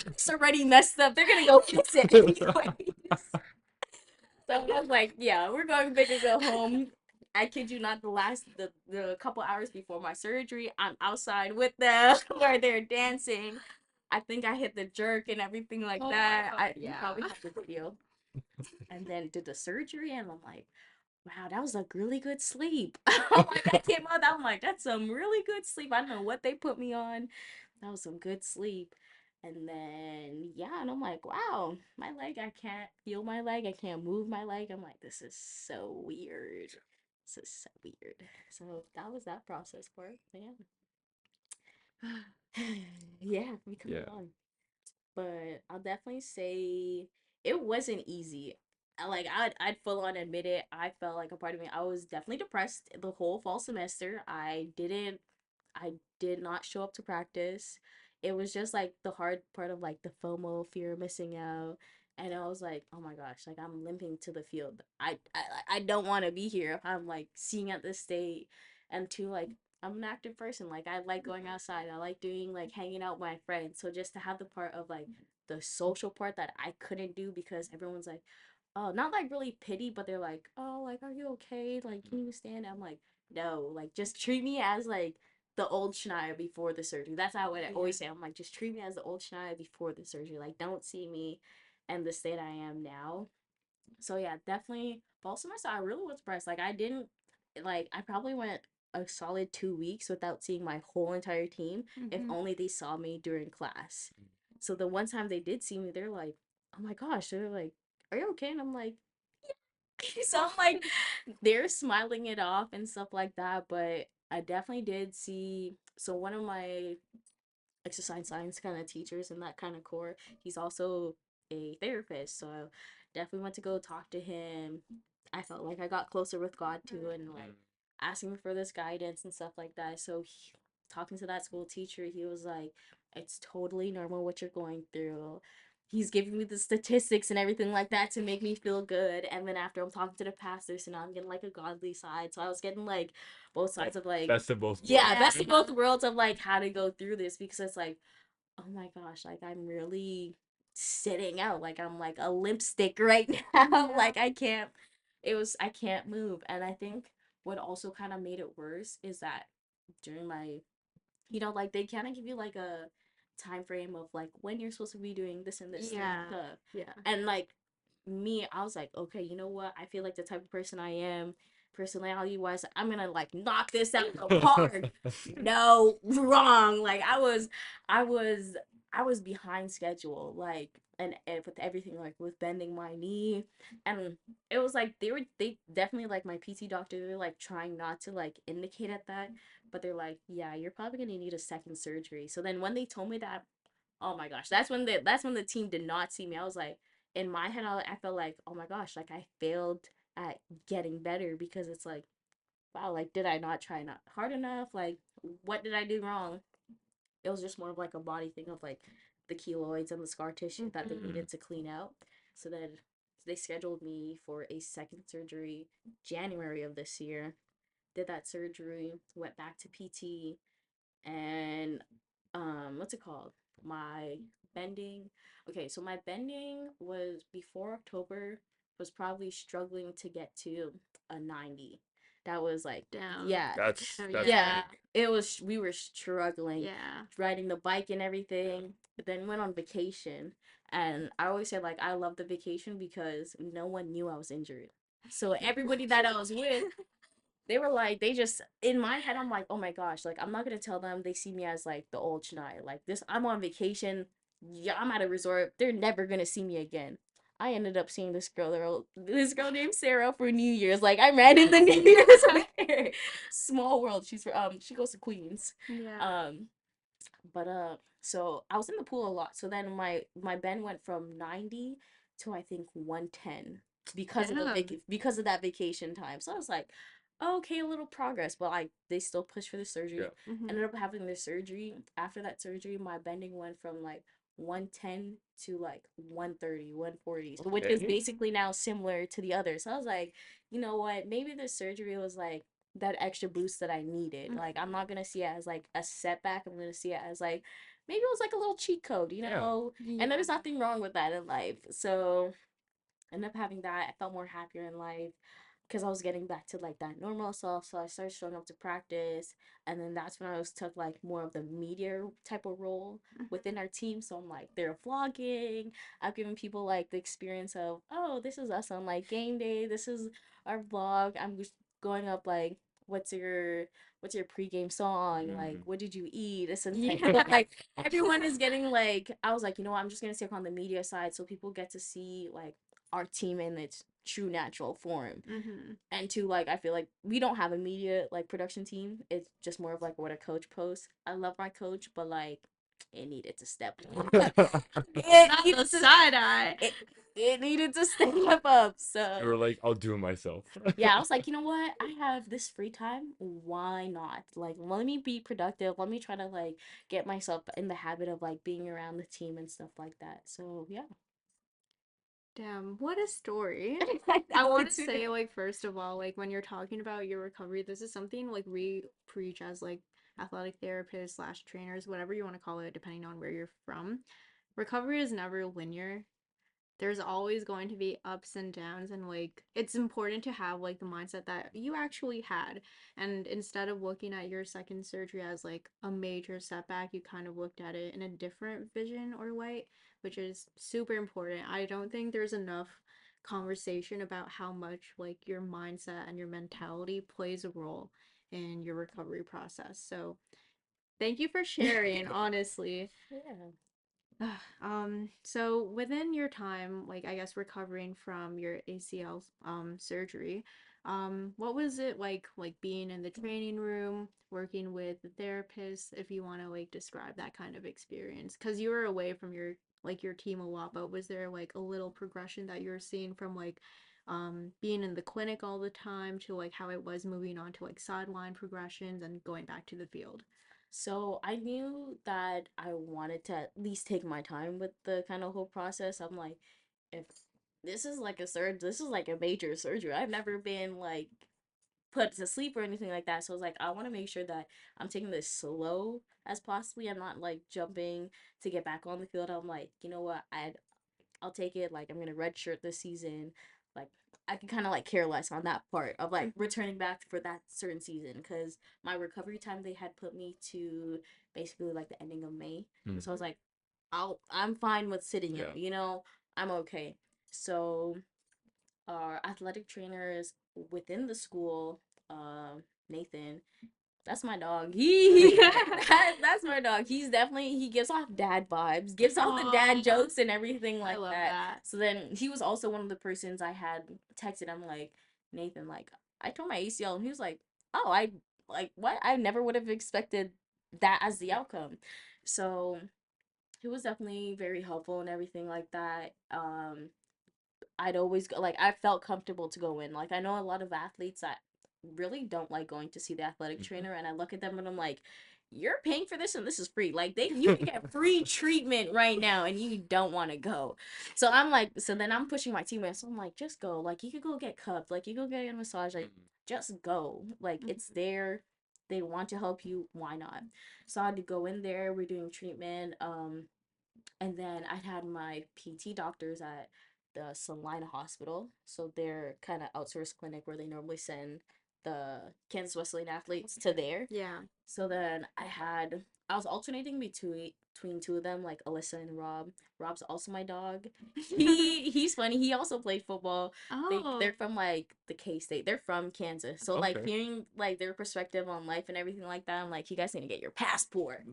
It's already messed up. They're gonna go fix it anyways. So I was like, yeah, we're going big or go home. I kid you not, the couple hours before my surgery, I'm outside with them where they're dancing. I think I hit the jerk and everything like Oh my that. God, I yeah. probably have the video. And then did the surgery, and I'm like, wow, that was a really good sleep. Like I came out, I'm like, that's some really good sleep. I don't know what they put me on. That was some good sleep. And then yeah, and I'm like, wow, my leg, I can't feel my leg. I can't move my leg. I'm like, this is so weird. This is so weird. So that was that process part. But yeah. Yeah, we come Yeah. along. But I'll definitely say it wasn't easy. Like I'd full on admit it. I felt like a part of me. I was definitely depressed the whole fall semester. I did not show up to practice. It was just like the hard part of like the FOMO, fear of missing out. And I was like, oh my gosh, like I'm limping to the field. I don't want to be here if I'm like seeing at this state. And two, like I'm an active person. Like I like going outside. I like doing like hanging out with my friends. So just to have the part of like the social part that I couldn't do because everyone's like, oh, not like really pity, but they're like, oh, like are you okay? Like can you stand? I'm like, no, like just treat me as like the old Shania before the surgery. That's how I always say. I'm like, just treat me as the old Shania before the surgery. Like don't see me and the state I am now. So yeah, definitely fall semester. I really was surprised. Like I didn't like I probably went a solid 2 weeks without seeing my whole entire team. If Mhm. only they saw me during class. So the one time they did see me, they're like, "Oh my gosh!" They're like, "Are you okay?" And I'm like, so I'm like, they're smiling it off and stuff like that. But I definitely did see. So one of my exercise science kind of teachers in that kind of core. He's also a therapist, so I definitely went to go talk to him. I felt like I got closer with God too, and like asking for this guidance and stuff like that. So talking to that school teacher, he was like, "It's totally normal what you're going through." He's giving me the statistics and everything like that to make me feel good. And then after I'm talking to the pastor, so now I'm getting like a godly side. So I was getting like both sides of like Best of both yeah, worlds. best of both worlds of like how to go through this because it's like, oh my gosh, like I'm really sitting out. Like I'm like a limp stick right now. Yeah. Like I can't move. And I think what also kind of made it worse is that during my like they kind of give you like a time frame of like when you're supposed to be doing this and this Yeah. stuff. Yeah. And like me, I was like, okay, you know what? I feel like the type of person I am, personality wise, I'm gonna like knock this out of the park. No, wrong. Like I was, I was behind schedule. Like and with everything, like with bending my knee, and it was like they definitely like my PT doctor. They're like trying not to like indicate at that, but they're like, yeah, you're probably gonna need a second surgery. So then when they told me that, oh my gosh, that's when the team did not see me. I was like, in my head, I felt like, oh my gosh, like I failed at getting better because it's like, wow, like did I not try not hard enough? Like what did I do wrong? It was just more of like a body thing of like the keloids and the scar tissue that they needed to clean out. So then they scheduled me for a second surgery January of this year. Did that surgery, went back to PT, and what's it called, my bending. Okay, so my bending was before October, was probably struggling to get to a 90. That was like, Down. yeah, That's yeah, big. it was, we were struggling Yeah. riding the bike and everything. But then went on vacation, and I always said like I love the vacation because no one knew I was injured. So everybody that I was with, they were like, they just in my head, I'm like, oh my gosh, like I'm not gonna tell them they see me as like the old Shania. Like this, I'm on vacation. Yeah, I'm at a resort. They're never gonna see me again. I ended up seeing this girl named Sarah for New Year's. Like I ran in the New Year's with her. Small world. She goes to Queens. Yeah. Um, but so I was in the pool a lot. So then my bend went from 90 to I think 110 because of Damn. because of that vacation time. So I was like, okay, a little progress, but like they still push for the surgery. Yeah. Mhm. Ended up having the surgery. After that surgery, my bending went from like 110 to like 130, 140, which is Okay. basically now similar to the others. So I was like, you know what? Maybe the surgery was like that extra boost that I needed. Like I'm not gonna see it as like a setback. I'm gonna see it as like maybe it was like a little cheat code, you Yeah. know? Yeah. And there's nothing wrong with that in life. So ended up having that. I felt more happier in life because I was getting back to like that normal self. So I started showing up to practice, and then that's when I was took like more of the media type of role within our team. So I'm like, they're vlogging. I've given people like the experience of, oh, this is us on like game day. This is our vlog. I'm just going up like, what's your pregame song? Like, what did you eat? This and that. Yeah. So, like everyone is getting like, I was like, you know what? I'm just gonna stick on the media side so people get to see like our team in its true natural form. Mhm. And two, like I feel like we don't have a media like production team. It's just more of like what a coach posts. I love my coach, but like it needed to step up. it Not needed the to side eye. it, it needed to step up. You were So like, I'll do it myself. yeah, I was like, you know what? I have this free time. Why not? Like, let me be productive. Let me try to like get myself in the habit of like being around the team and stuff like that. So yeah. Damn, what a story. I I know want to it's say, like, first of all, like, when you're talking about your recovery, this is something, like, we preach as, like, athletic therapists slash trainers, whatever you want to call it, depending on where you're from. Recovery is never linear. There's always going to be ups and downs, and like it's important to have like the mindset that you actually had, and instead of looking at your second surgery as like a major setback, you kind of looked at it in a different vision or light, which is super important. I don't think there's enough conversation about how much like your mindset and your mentality plays a role in your recovery process. So thank you for sharing, honestly. yeah. So within your time, like I guess recovering from your ACL surgery, what was it like being in the training room, working with the therapist, if you want to like describe that kind of experience? Because you were away from your team a lot, but was there like a little progression that you're seeing from like being in the clinic all the time to like how it was moving on to like sideline progressions and going back to the field? So I knew that I wanted to at least take my time with the kind of whole process. I'm like, if this is like a major surgery. I've never been like put to sleep or anything like that. So I was like, I want to make sure that I'm taking this slow as possibly. I'm not like jumping to get back on the field. I'm like, you know what? I'll take it. Like I'm gonna redshirt this season. Like I can kind of like care less on that part of like returning back for that certain season because my recovery time they had put me to basically like the ending of May. Hmm. So I was like, I'm fine with sitting Yeah. out. You know, I'm okay. So our athletic trainers within the school, uh, Nathan, that's my dog. That's my dog. He's definitely he gives off dad vibes, gives off the dad Aw, jokes and everything I like love that. that. So then he was also one of the persons I had texted. I'm like, Nathan, like I tore my ACL, and he was like, oh, I like what? I never would have expected that as the outcome. So he was definitely very helpful and everything like that. I'd always go, like I felt comfortable to go in. Like I know a lot of athletes that really don't like going to see the athletic Mhm. trainer, and I look at them and I'm like, you're paying for this and this is free. Like you can get free treatment right now and you don't want to go. So I'm like, so then I'm pushing my teammates. So I'm like, just go. Like you could go get cupped. Like you could go get a massage. Like just go. Like it's Mhm. there. They want to help you. Why not? So I had to go in there. We're doing treatment. And then I had my PT doctors at the Salina Hospital. So they're kind of outsourced clinic where they normally send the Kansas Wesleyan athletes to there. Yeah. So then I was alternating between two of them, like Alyssa and Rob. Rob's also my dog. He's funny. He also played football. Oh. They're from like the K State. They're from Kansas. So like Okay. hearing like their perspective on life and everything like that, I'm like, you guys need to get your passport.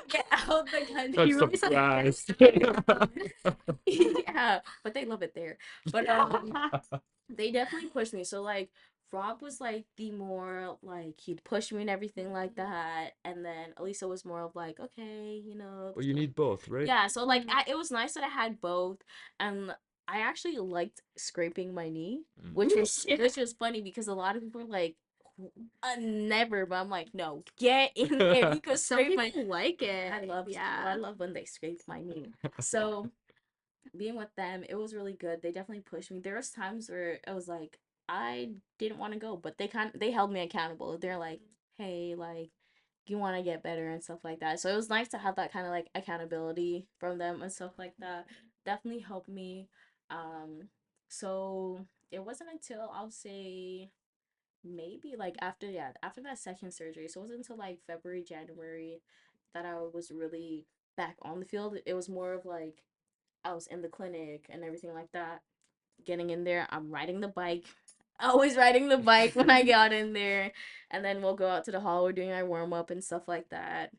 Get out the country. He Touch the really said grass. Yeah, but they love it there. But they definitely pushed me. So like Rob was like the more like he'd push me and everything like that, and then Elisa was more of like, okay, you know. Well, you need both, right? Yeah, so like it was nice that I had both, and I actually liked scraping my knee, Mm. which was funny because a lot of people were like, never, but I'm like, no, get in there. You could Some scrape my. people like it. I love, I Yeah. love when they scrape my knee. So being with them, it was really good. They definitely pushed me. There was times where it was like I didn't want to go, but they held me accountable. They're like, hey, like you want to get better and stuff like that. So it was nice to have that kind of like accountability from them and stuff like that. Definitely helped me. Um, so it wasn't until I'll say maybe like after that second surgery. So it wasn't until like February, January that I was really back on the field. It was more of like I was in the clinic and everything like that. Getting in there, I'm riding the bike. Always riding the bike when I got in there. And then we'll go out to the hall. We're doing our warm up and stuff like that.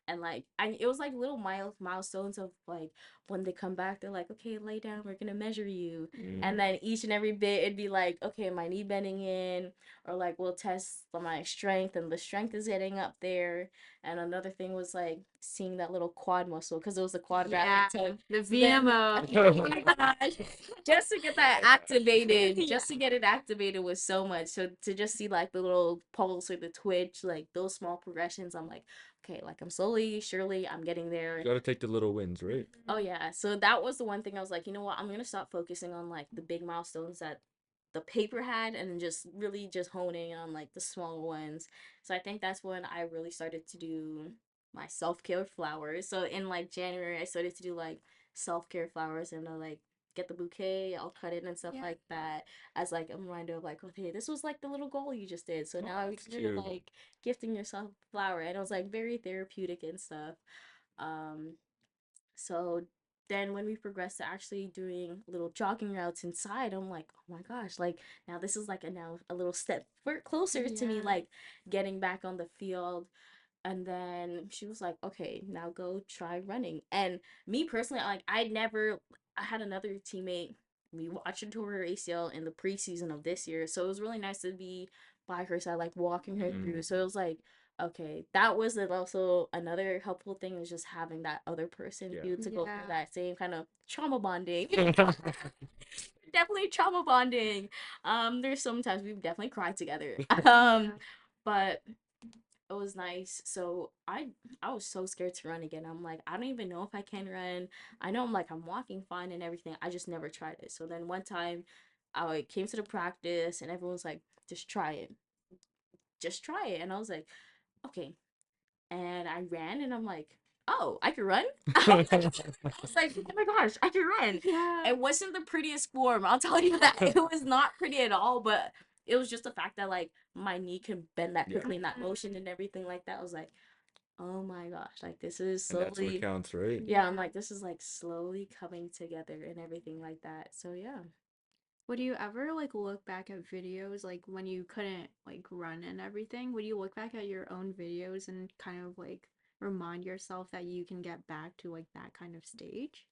And like it was like little milestones of like when they come back, they're like, okay, lay down, we're gonna measure you. And then each and every bit it'd be like, okay, my knee bending in, or like we'll test my strength, and the strength is getting up there. And another thing was like seeing that little quad muscle, because it was the quad Yeah. graphic. The Then VMO. oh my gosh, just to get that activated, Yeah. just to get it activated was so much. So to just see like the little pulse or the twitch, like those small progressions, I'm like, okay, like I'm slowly, surely, I'm getting there. Gotta take the little wins, right? Oh yeah, so that was the one thing I was like, you know what, I'm gonna stop focusing on like the big milestones that the paper had, and then just really just honing on like the smaller ones. So I think that's when I really started to do my self-care flowers. So in like January, I started to do like self-care flowers, and I like get the bouquet, I'll cut it and stuff Yeah. like that, as like a reminder of like, okay, this was like the little goal you just did. So Oh, now that's you're cute. like gifting yourself a flower, and it was like very therapeutic and stuff. Um, so then when we progressed to actually doing little jogging routes inside, I'm like, oh my gosh, like now this is like now a little step closer to me, Yeah. like getting back on the field. And then she was like, okay, now go try running. And me personally, like I had another teammate, we watched her tour her ACL in the preseason of this year. So it was really nice to be by her side, like walking her through. So it was like, okay, that was also another helpful thing, is just having that other person Yeah. to go Yeah. through that same kind of trauma bonding. Definitely trauma bonding. There's sometimes we've definitely cried together. Yeah. But it was nice. So I was so scared to run again. I'm like, I don't even know if I can run. I know I'm walking fine and everything. I just never tried it. So then one time I came to the practice and everyone's like, just try it. Just try it. And I was like, okay. And I ran and I'm like, oh, I can run? I was like, oh my gosh, I can run. Yeah. It wasn't the prettiest form, I'll tell you that. It was not pretty at all, but it was just the fact that like my knee can bend that Yeah. quickly in that motion and everything like that. I was like, oh my gosh, like this is And that's what slowly, counts, right? yeah, I'm like, this is like slowly coming together and everything like that. So yeah. Would you ever like look back at videos like when you couldn't like run and everything? Would you look back at your own videos and kind of like remind yourself that you can get back to like that kind of stage?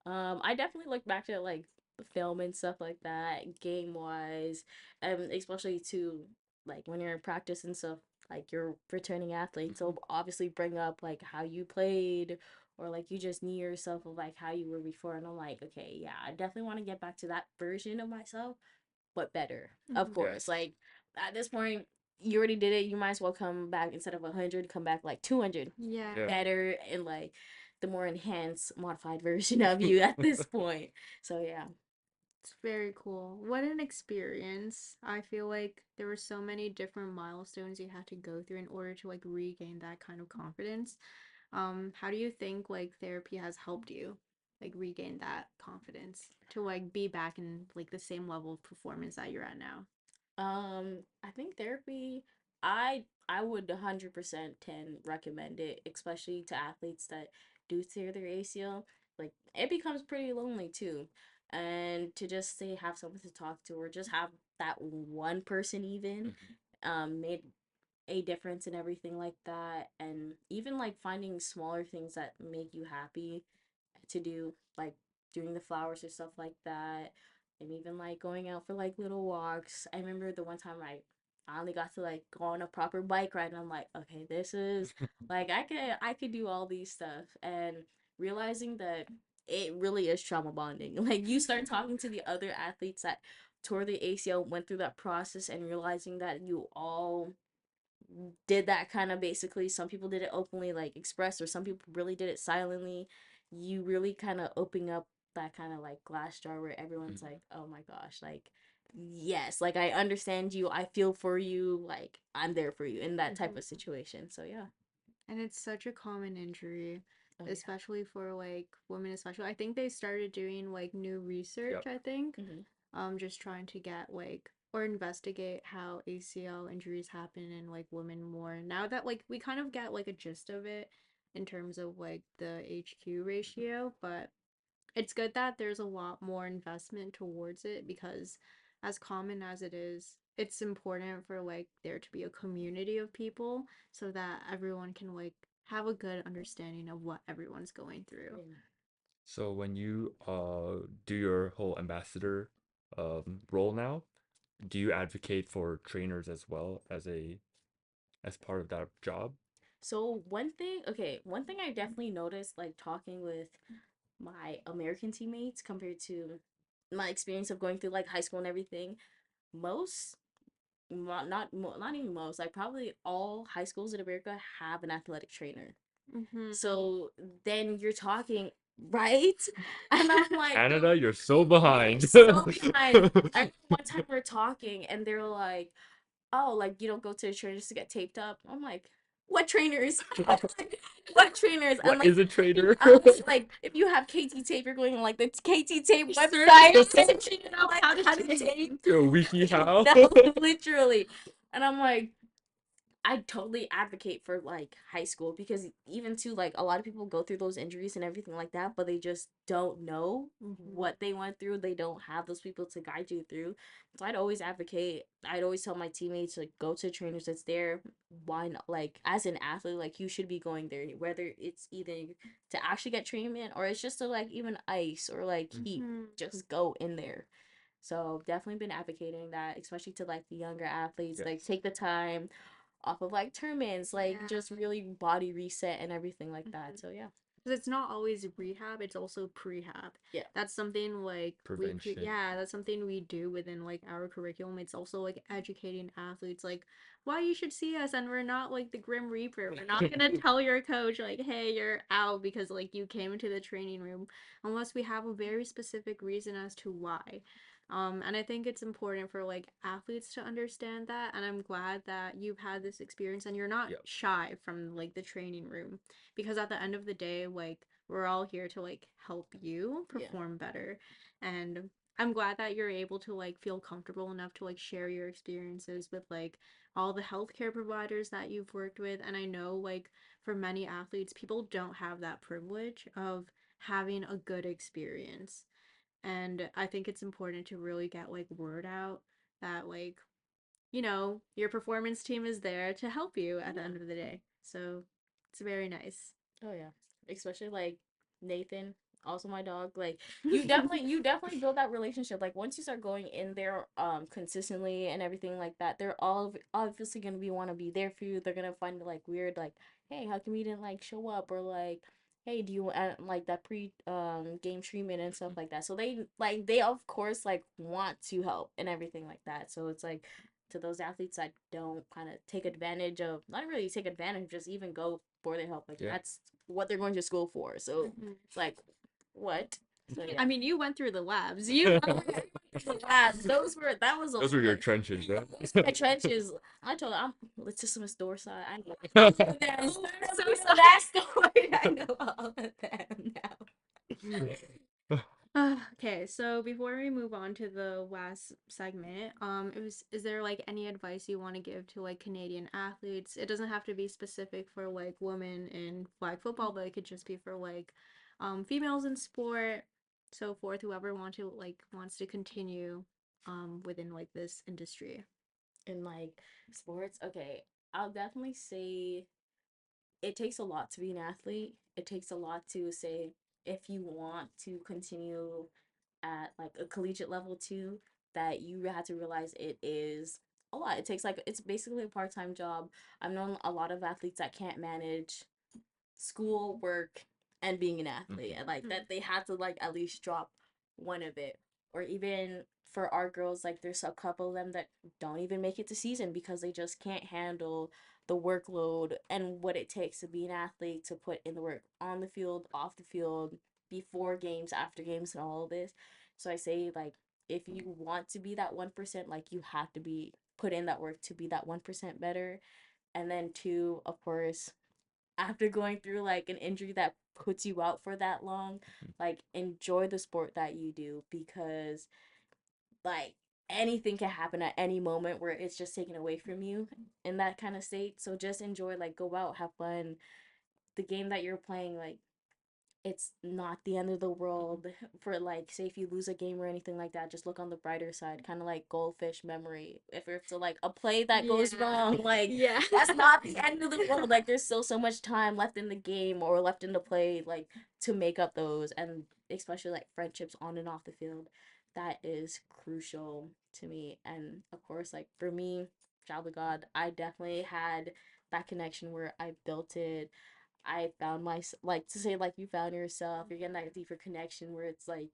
I definitely look back to like film and stuff like that, game wise, especially to like when you're in practice and stuff, like you're returning athlete. So obviously bring up like how you played, or like you just knew yourself of like how you were before. And I'm like, okay, yeah, I definitely want to get back to that version of myself, but better, of Mhm. course. Yes. Like at this point, you already did it. You might as well come back instead of 100, come back like 200 Yeah. Yeah. better, and like the more enhanced, modified version of you at this point. So yeah. It's very cool. What an experience. I feel like there were so many different milestones you had to go through in order to like regain that kind of confidence. How do you think like therapy has helped you like regain that confidence to like be back in like the same level of performance that you're at now? I think therapy, I would 100% 10 recommend it, especially to athletes that do tear their ACL. Like it becomes pretty lonely too. And to just say have someone to talk to, or just have that one person even made a difference and everything like that. And even like finding smaller things that make you happy to do, like doing the flowers or stuff like that, and even like going out for like little walks. I remember the one time I only got to like go on a proper bike ride, and I'm like, okay, this is like I could do all these stuff, and realizing that it really is trauma bonding. Like you start talking to the other athletes that tore the ACL, went through that process, and realizing that you all did that kind of basically. Some people did it openly, like expressed, or some people really did it silently. You really kind of open up that kind of like glass jar where everyone's like, oh my gosh, like, yes, like I understand you, I feel for you, like I'm there for you in that type of situation. So yeah. And it's such a common injury, Oh yeah. especially for like women, especially. I think they started doing like new research, Yep. I think, Hmm. just trying to get like or investigate how ACL injuries happen in like women more. Now that like we kind of get like a gist of it in terms of like the HQ ratio, but it's good that there's a lot more investment towards it because as common as it is, it's important for like there to be a community of people so that everyone can like have a good understanding of what everyone's going through. Yeah. So when you do your whole ambassador role now, do you advocate for trainers as well as part of that job? So one thing I definitely noticed, like talking with my American teammates compared to my experience of going through like high school and everything, most not even most, like probably all high schools in America have an athletic trainer. Mm-hmm. So then you're talking, right? And I'm like, Canada, you're so behind. so behind. I remember one time we are talking and they were like, oh, like you don't go to the trainers to get taped up. I'm like, what trainers? What trainers? And What like, is a trader? like if you have KT tape, you're going on like the KT tape Search website, searching it out like like how to how to tape. tape. Yo, wiki how? No, literally. And I'm like, I totally advocate for like high school because even too like a lot of people go through those injuries and everything like that, but they just don't know Mm-hmm. what they went through. They don't have those people to guide you through. So I'd always advocate. I'd always tell my teammates like go to trainers that's there. Why not? Like as an athlete, like you should be going there, whether it's either to actually get treatment or it's just to like even ice or like heat. Mm-hmm. Just go in there. So definitely been advocating that, especially to like the younger athletes. Like Yes. take the time off of like tournaments, like Yeah. just really body reset and everything like that. So yeah. Because it's not always rehab, it's also prehab. Yeah. That's something like Prevention. yeah, that's something we do within like our curriculum. It's also like educating athletes like why you should see us, and we're not like the Grim Reaper. We're not gonna tell your coach like, hey, you're out because like you came into the training room unless we have a very specific reason as to why. And I think it's important for like athletes to understand that, and I'm glad that you've had this experience and you're not Yep. shy from like the training room because at the end of the day like we're all here to like help you Yeah. perform better. And I'm glad that you're able to like feel comfortable enough to like share your experiences with like all the healthcare providers that you've worked with. And I know like for many athletes people don't have that privilege of having a good experience, and I think it's important to really get like word out that like your performance team is there to help you at the Yeah. end of the day. So it's very nice. Oh yeah. Especially like Nathan, also my dog. Like you definitely build that relationship. Like once you start going in there consistently and everything like that, they're all obviously gonna be want to be there for you. They're gonna find it like weird, like, hey, how come you didn't like show up, or like, hey, do you want like that pre game treatment and stuff like that. So they of course like want to help and everything like that. So it's like to those athletes that don't kind of take advantage of, not really take advantage, just even go for their help. Like Yeah. that's what they're going to school for. So Mhm. it's like, what? So yeah. I mean, you went through the labs. You The labs, those were that was a Those were your lot. trenches, right? My trenches. I told her I'm litissimus dorsi. I know that. Oh, I'm so So sorry. that story. I know all of them now. Okay, so before we move on to the last segment, is there like any advice you want to give to like Canadian athletes? It doesn't have to be specific for like women in flag football, but it could just be for like females in sport, so forth, whoever wants to continue within like this industry. In like sports, okay, I'll definitely say it takes a lot to be an athlete. It takes a lot to say if you want to continue at like a collegiate level too, that you have to realize it is a lot. It takes like it's basically a part-time job. I've known a lot of athletes that can't manage school, work, and being an athlete, Mhm. and like that they had to like at least drop one of it. Or even for our girls, like there's a couple of them that don't even make it to season because they just can't handle the workload and what it takes to be an athlete, to put in the work on the field, off the field, before games, after games, and all of this. So I say, like, if you want to be that 1%, like you have to be put in that work to be that 1% better. And then two, of course, after going through like an injury that puts you out for that long, like enjoy the sport that you do, because like anything can happen at any moment where it's just taken away from you in that kind of state. So just enjoy, like go out, have fun. The game that you're playing, like it's not the end of the world. For like, say if you lose a game or anything like that, just look on the brighter side, kind of like goldfish memory. If it's like a play that goes wrong, like Yeah. that's not the end of the world. Like there's still so much time left in the game or left in the play, like to make up those, and especially like friendships on and off the field. That is crucial to me. And of course, like for me, child of God, I definitely had that connection where I built it. I found my, like to say like you found yourself, you're getting that deeper connection where it's like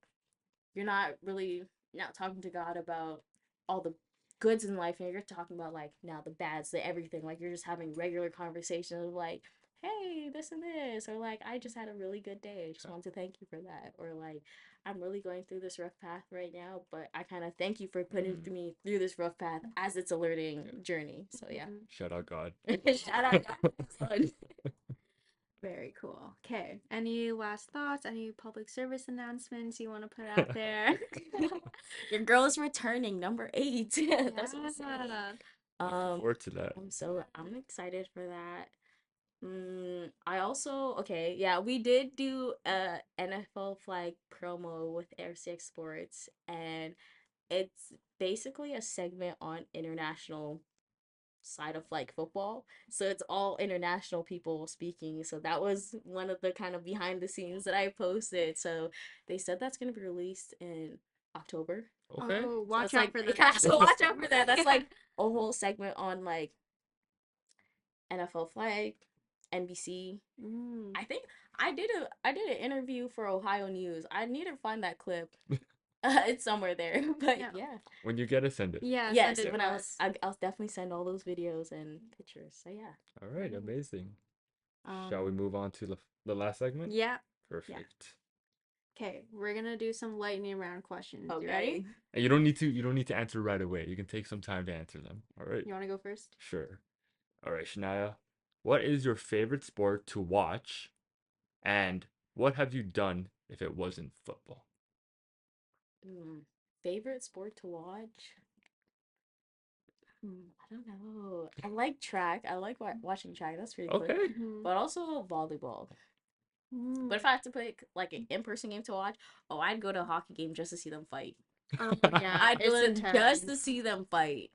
you're not really not talking to God about all the goods in life, and you're talking about like now the bads, the everything. Like you're just having regular conversations of like, hey, this and this, or like I just had a really good day. I just want to thank you for that, or like I'm really going through this rough path right now, but I kind of thank you for putting me through this rough path as it's a learning journey. So yeah, Shout out God. shout out, God. Very cool. Okay. Any last thoughts? Any public service announcements you want to put out there? Your girl is returning, number 8. That's what I'm saying. Yeah. Looking forward to that. I'm excited for that. I also, okay, yeah, we did do a NFL flag promo with Air 6 Sports, and it's basically a segment on international side of like football. So it's all international people speaking. So that was one of the kind of behind the scenes that I posted. So they said that's going to be released in October. Okay. Oh, So watch it's out like, for that. yeah, so watch out for that. That's like a whole segment on like NFL flag, NBC. Mm. I think I did an interview for Ohio News. I need to find that clip. It's somewhere there. But Yeah. yeah. When you get it, send it. Yeah, send Yes, it when to I was us. I'll definitely send all those videos and pictures. So yeah. All right, amazing. Shall we Um, move on to the last segment? yeah. Yeah. Perfect. Okay, we're gonna do some lightning round questions. You ready? Okay. And you don't need to answer right away. You can take some time to answer them. All right. You want to go first? Sure. All right, Shania. What is your favorite sport to watch, and what have you done if it wasn't football? Favorite sport to watch? I don't know. I like track. I like watching track. That's pretty cool. Okay. Mm-hmm. But also volleyball. But if I had to pick like an in-person game to watch, oh, I'd go to a hockey game just to see them fight. Oh yeah, I'd it's go to just intense. to see them fight.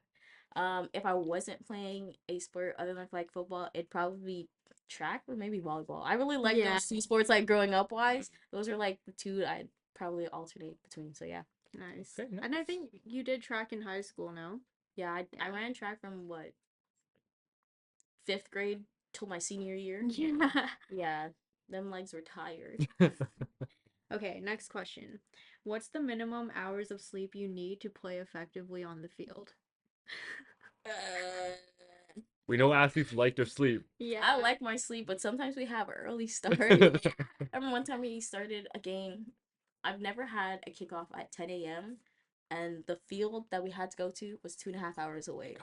If I wasn't playing a sport other than like football, it'd probably be track or maybe volleyball. I really like Yeah. those two sports, like growing up wise. Those are like the two I'd probably alternate between. So yeah. Nice. Okay, And I nice. think you did track in high school, no? Yeah, I Yeah. ran track from what, 5th grade till my senior year. Yeah. Yeah, them legs were tired. Okay, next question. What's the minimum hours of sleep you need to play effectively on the field? Uh, We know athletes like their sleep. Yeah. I like my sleep, but sometimes we have early start. I remember one time we started a game. I've never had a kickoff at 10 a.m. and the field that we had to go to was 2.5 hours away.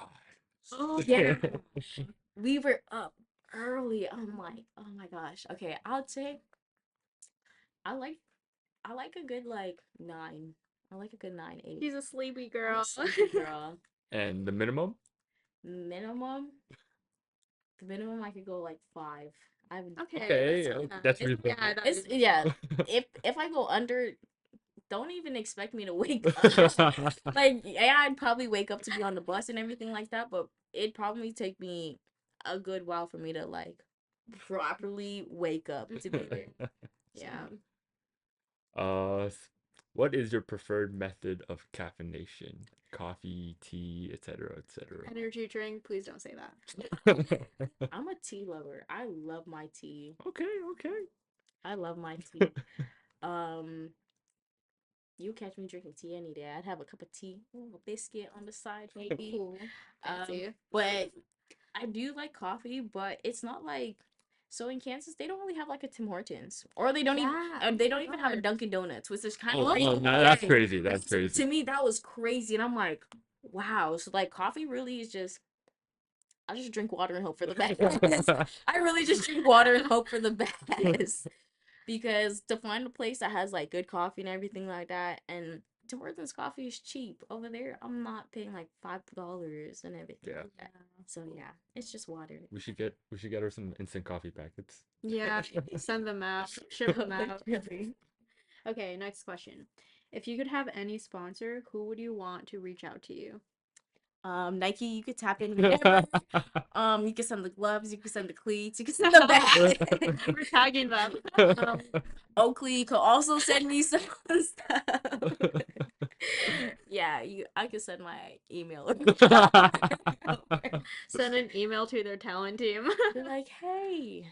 Oh, Yeah, we were up early. I'm like, oh my gosh. Okay, I'd say I like I like a good like 9. I like a good 9, 8. she's a sleepy I'm girl. a sleepy girl. And the minimum? Minimum, the minimum I could go like 5. I've Okay, Okay, that's that's nice. reasonable. Yeah, that it's is yeah. reasonable. If I go under, don't even expect me to wake up. Like, yeah, I'd probably wake up to be on the bus and everything like that, but it'd probably take me a good while for me to like properly wake up to be there. So, Yeah. What is your preferred method of caffeination? Coffee, tea, etc., etc. Energy drink, please don't say that. I'm a tea lover. I love my tea. Okay, okay. I love my tea. Um, you catch me drinking tea any day. I'd have a cup of tea, a little biscuit on the side, maybe. Cool. Fancy. But I do like coffee, but it's not like so in Kansas they don't really have like a Tim Hortons, or Yeah. they Oh don't my even have a God. Dunkin' Donuts, which is kind of Oh, crazy. oh, that's Yeah. crazy. That's To crazy. me that was crazy, and I'm like, wow. So like coffee really is just I just drink water and hope for the best. I really just drink water and hope for the best. Because to find a place that has like good coffee and everything like that, and Tim Hortons coffee is cheap over there. I'm not paying like $5 and everything Yeah, like that. So yeah, it's just water. we should get her some instant coffee packets. Yeah. Send them out. Ship them out. Really. Okay, next question. If you could have any sponsor, who would you want to reach out to you? Nike, you could tap in whenever. You can send the gloves, you can send the cleats, you can send the bag. We're tagging them. um, Oakley, you could also send me some stuff. Yeah, I could send my email. Send an email to their talent team. Be like, hey,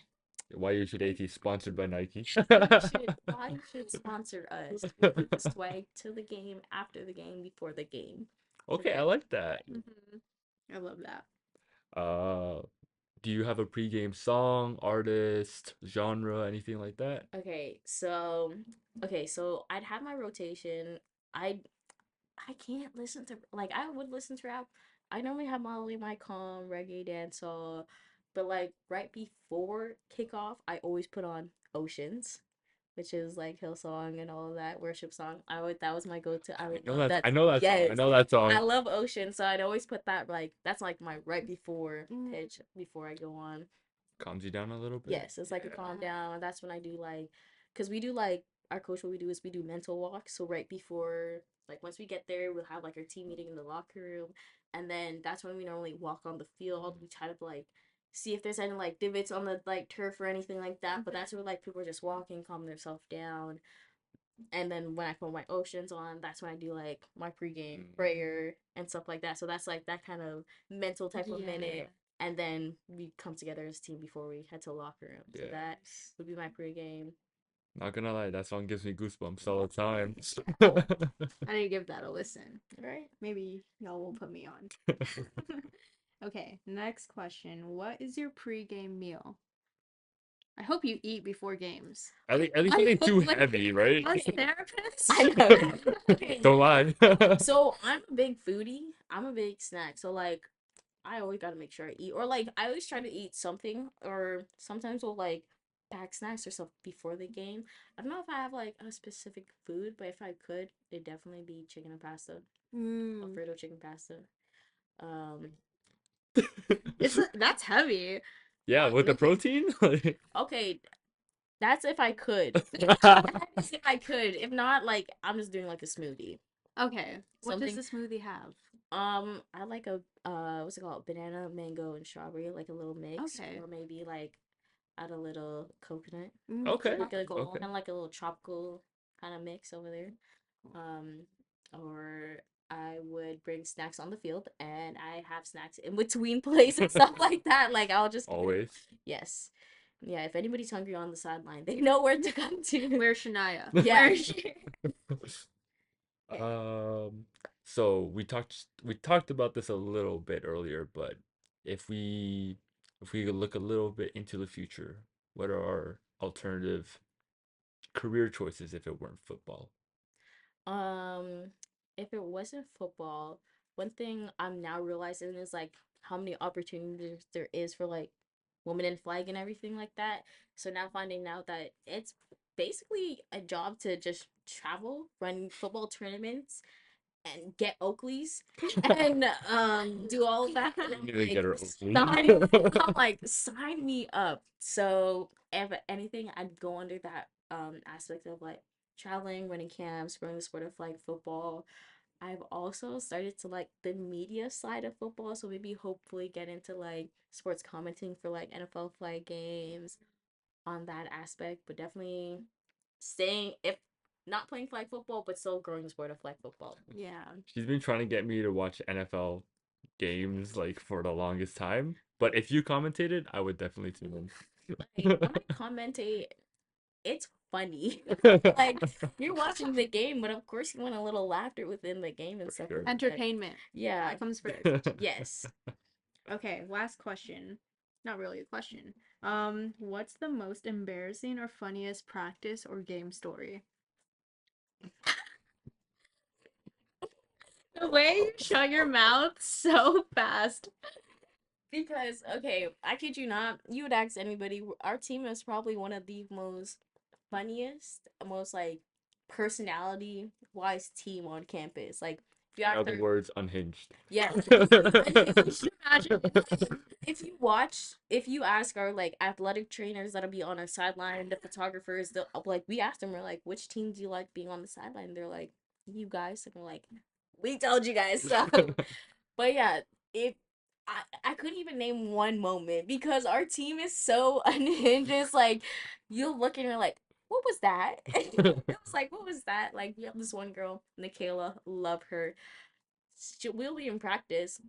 Why you should AT sponsored by Nike? why you should sponsor us? We bring the swag to the game, after the game, before the game. Okay, I like that. I love that. Uh, do you have a pregame song, artist, genre, anything like that? Okay, so I'd have my rotation. I I can't listen to like I would listen to rap. I normally have my calm reggae dancehall, but like right before kickoff, I always put on Oceans, which is like Hillsong and all of that worship song. I would that was my go-to. I would love that. I know that song. I Yes, know that I song. love Ocean, so I'd always put that like that's like my right before Mm. pitch before I go on. Calms you down a little bit. Yes, it's like a Yeah. calm down. That's when I do like, because we do like our coach. What we do is we do mental walks. So right before, like once we get there, we'll have like our team meeting in the locker room, and then that's when we normally walk on the field. We try to like see if there's any like divots on the like turf or anything like that. But that's where like people are just walking, calm themselves down. And then when I put my oceans on, that's when I do like my pregame prayer and stuff like that. So that's like that kind of mental type of minute. And then we come together as a team before we head to the locker room. So that Yes. would be my pregame. Not gonna lie, that song gives me goosebumps all the time. I need to give that a listen. Right? Maybe y'all will put me on. Okay, next question. What is your pregame meal? I hope you eat before games. At least nothing too heavy, right? As a therapist? I know. Don't lie. So I'm a big foodie. I'm a big snack. So like I always gotta make sure I eat. Or like I always try to eat something, or sometimes we'll like pack snacks or stuff before the game. I don't know if I have like a specific food, but if I could, it'd definitely be chicken and pasta. Mm. Alfredo chicken pasta. Um That's heavy. Yeah, with the protein? okay, that's if I could. That's if I could. If not, like I'm just doing like a smoothie. Okay. What does Something the smoothie have? I like a what's it called? Banana, mango, and strawberry, like a little mix. Okay. Or maybe like add a little coconut. Okay. Like a Okay. kind of like a little tropical kind of mix over there. Um, or I would bring snacks on the field, and I have snacks in between plays and stuff like that. Like I'll just Always. yes, yeah. If anybody's hungry on the sideline, they know where to come to. Where's Shania? Yeah. Where's she? Um, so we talked about this a little bit earlier, but if we could look a little bit into the future, what are our alternative career choices if it weren't football? Um, if it wasn't football, one thing I'm now realizing is like how many opportunities there is for like women in flag and everything like that. So now finding out that it's basically a job to just travel, run football tournaments, and get Oakleys and do all of that. And I'm You need to get her I'm like, sign me up. So if anything, I'd go under that aspect of like traveling, running camps, running the sport of flag football. I've also started to like the media side of football, so maybe hopefully get into like sports commenting for like NFL flag games on that aspect, but definitely staying if not playing flag football, but still growing the sport of flag football. Yeah. She's been trying to get me to watch NFL games like for the longest time, but if you commentated, I would definitely tune Like when I commentate, it's funny. Like you're watching the game, but of course you want a little laughter within the game and For stuff sure. like that. Entertainment. Yeah. That comes first. Yes. Okay, last question. Not really a question. What's the most embarrassing or funniest practice or game story? The way you shut your mouth so fast. Because okay, I kid you not, you would ask anybody, our team is probably one of the most funniest, most like personality wise team on campus. Like if you In ask other their words, unhinged. yeah, unhinged. If you watch, if you ask our like athletic trainers that'll be on our sideline, the photographers, they'll like we asked them, we're like, which team do you like being on the sideline? They're like, you guys, and we're like, we told you guys so. But yeah, if I couldn't even name one moment because our team is so unhinged. It's like you look and you're like, what was that? It was like, what was that? Like we have this one girl, Nikayla, love her. We'll be in practice.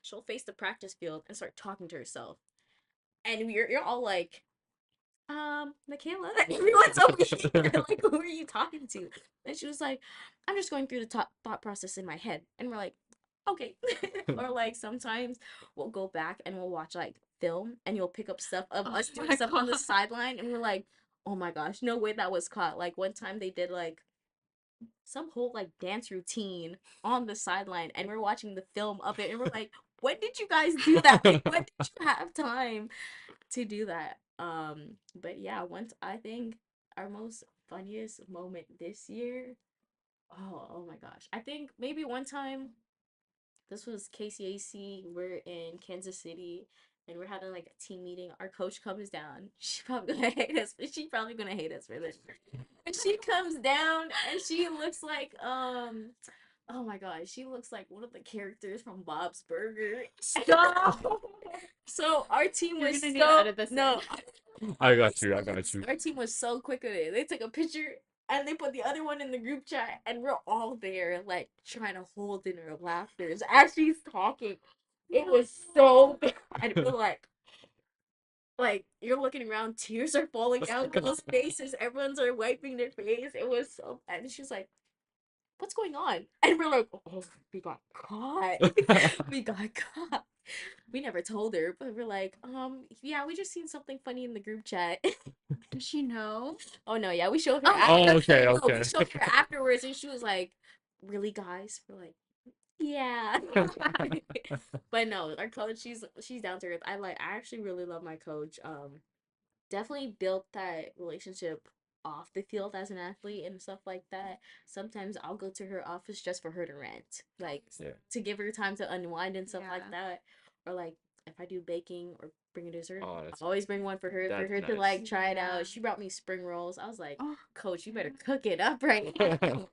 She'll face the practice field and start talking to herself, and you're all like, Michaela, everyone's over here. Like, who are you talking to? And she was like, I'm just going through the thought process in my head. And we're like, okay. Or like sometimes we'll go back and we'll watch like film and you'll pick up stuff of Oh us doing my stuff on the God. sideline and we're like, oh my gosh, no way that was caught. Like one time they did like some whole like dance routine on the sideline and we're watching the film of it and we're like, when did you guys do that? Like when did you have time to do that? But yeah, once I think our most funniest moment this year, oh my gosh. I think maybe one time this was KCAC, we're in Kansas City and we're having like a team meeting. Our coach comes down. She's probably gonna hate us, but she's probably gonna hate us for this. And she comes down and she looks like oh my god, she looks like one of the characters from Bob's Burger. Stop. So our team You're was gonna need to so edit this no, in. I got you. I got you. our team was so quick with it. They took a picture and they put the other one in the group chat, and we're all there, like trying to hold in our laughter as she's talking. It was so bad. We're like you're looking around, tears are falling down girls' faces. Everyone's are wiping their face. It was so bad. And she's like, "What's going on?" And we're like, "Oh, we got caught. We got caught." We never told her, but we're like, yeah, we just seen something funny in the group chat. Does she know? Oh no, yeah, we showed her Oh, Oh, after. okay, No, we okay. showed her afterwards, and she was like, "Really, guys?" We're like, "Yeah." But no, our coach, she's down to earth. I actually really love my coach. Definitely built that relationship off the field as an athlete and stuff like that. Sometimes I'll go to her office just for her to rant, like Yeah. to give her time to unwind and stuff like Yeah. that. Or like if I do baking or bring a dessert, Oh, I always bring one for that's her to nice. like try it Yeah. out. She brought me spring rolls. I was like, Oh, Coach, you better cook it up right now.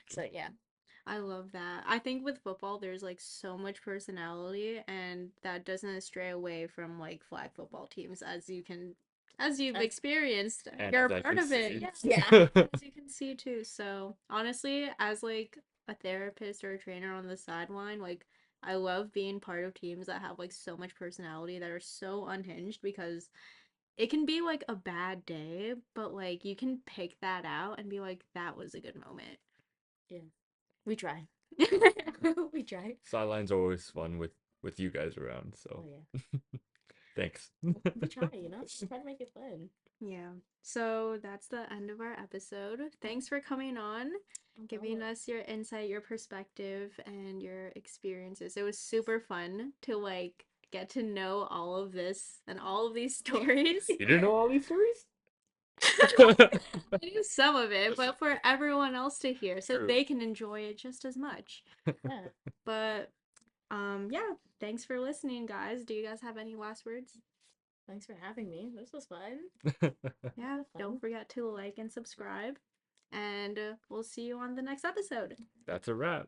So yeah, I love that. I think with football, there's like so much personality, and that doesn't stray away from like flag football teams, as you've that's experienced. And You're as a I part can of it. see. Yeah. yeah. As you can see too. So honestly, as like a therapist or a trainer on the sideline, like I love being part of teams that have like so much personality that are so unhinged because it can be like a bad day, but like you can pick that out and be like, that was a good moment. Yeah, we try. We try. Sidelines are always fun with you guys around, Oh so yeah, thanks. we try. Try to make it fun. Yeah. So that's the end of our episode. Thanks for coming on, No giving problem. us your insight, your perspective, and your experiences. It was super fun to like get to know all of this and all of these stories. You didn't know all these stories? I knew some of it, but for everyone else to hear so True. they can enjoy it just as much. Yeah. But yeah, thanks for listening, guys. Do you guys have any last words? Thanks for having me. This was fun. Yeah, don't Fun. forget to like and subscribe. And we'll see you on the next episode. That's a wrap.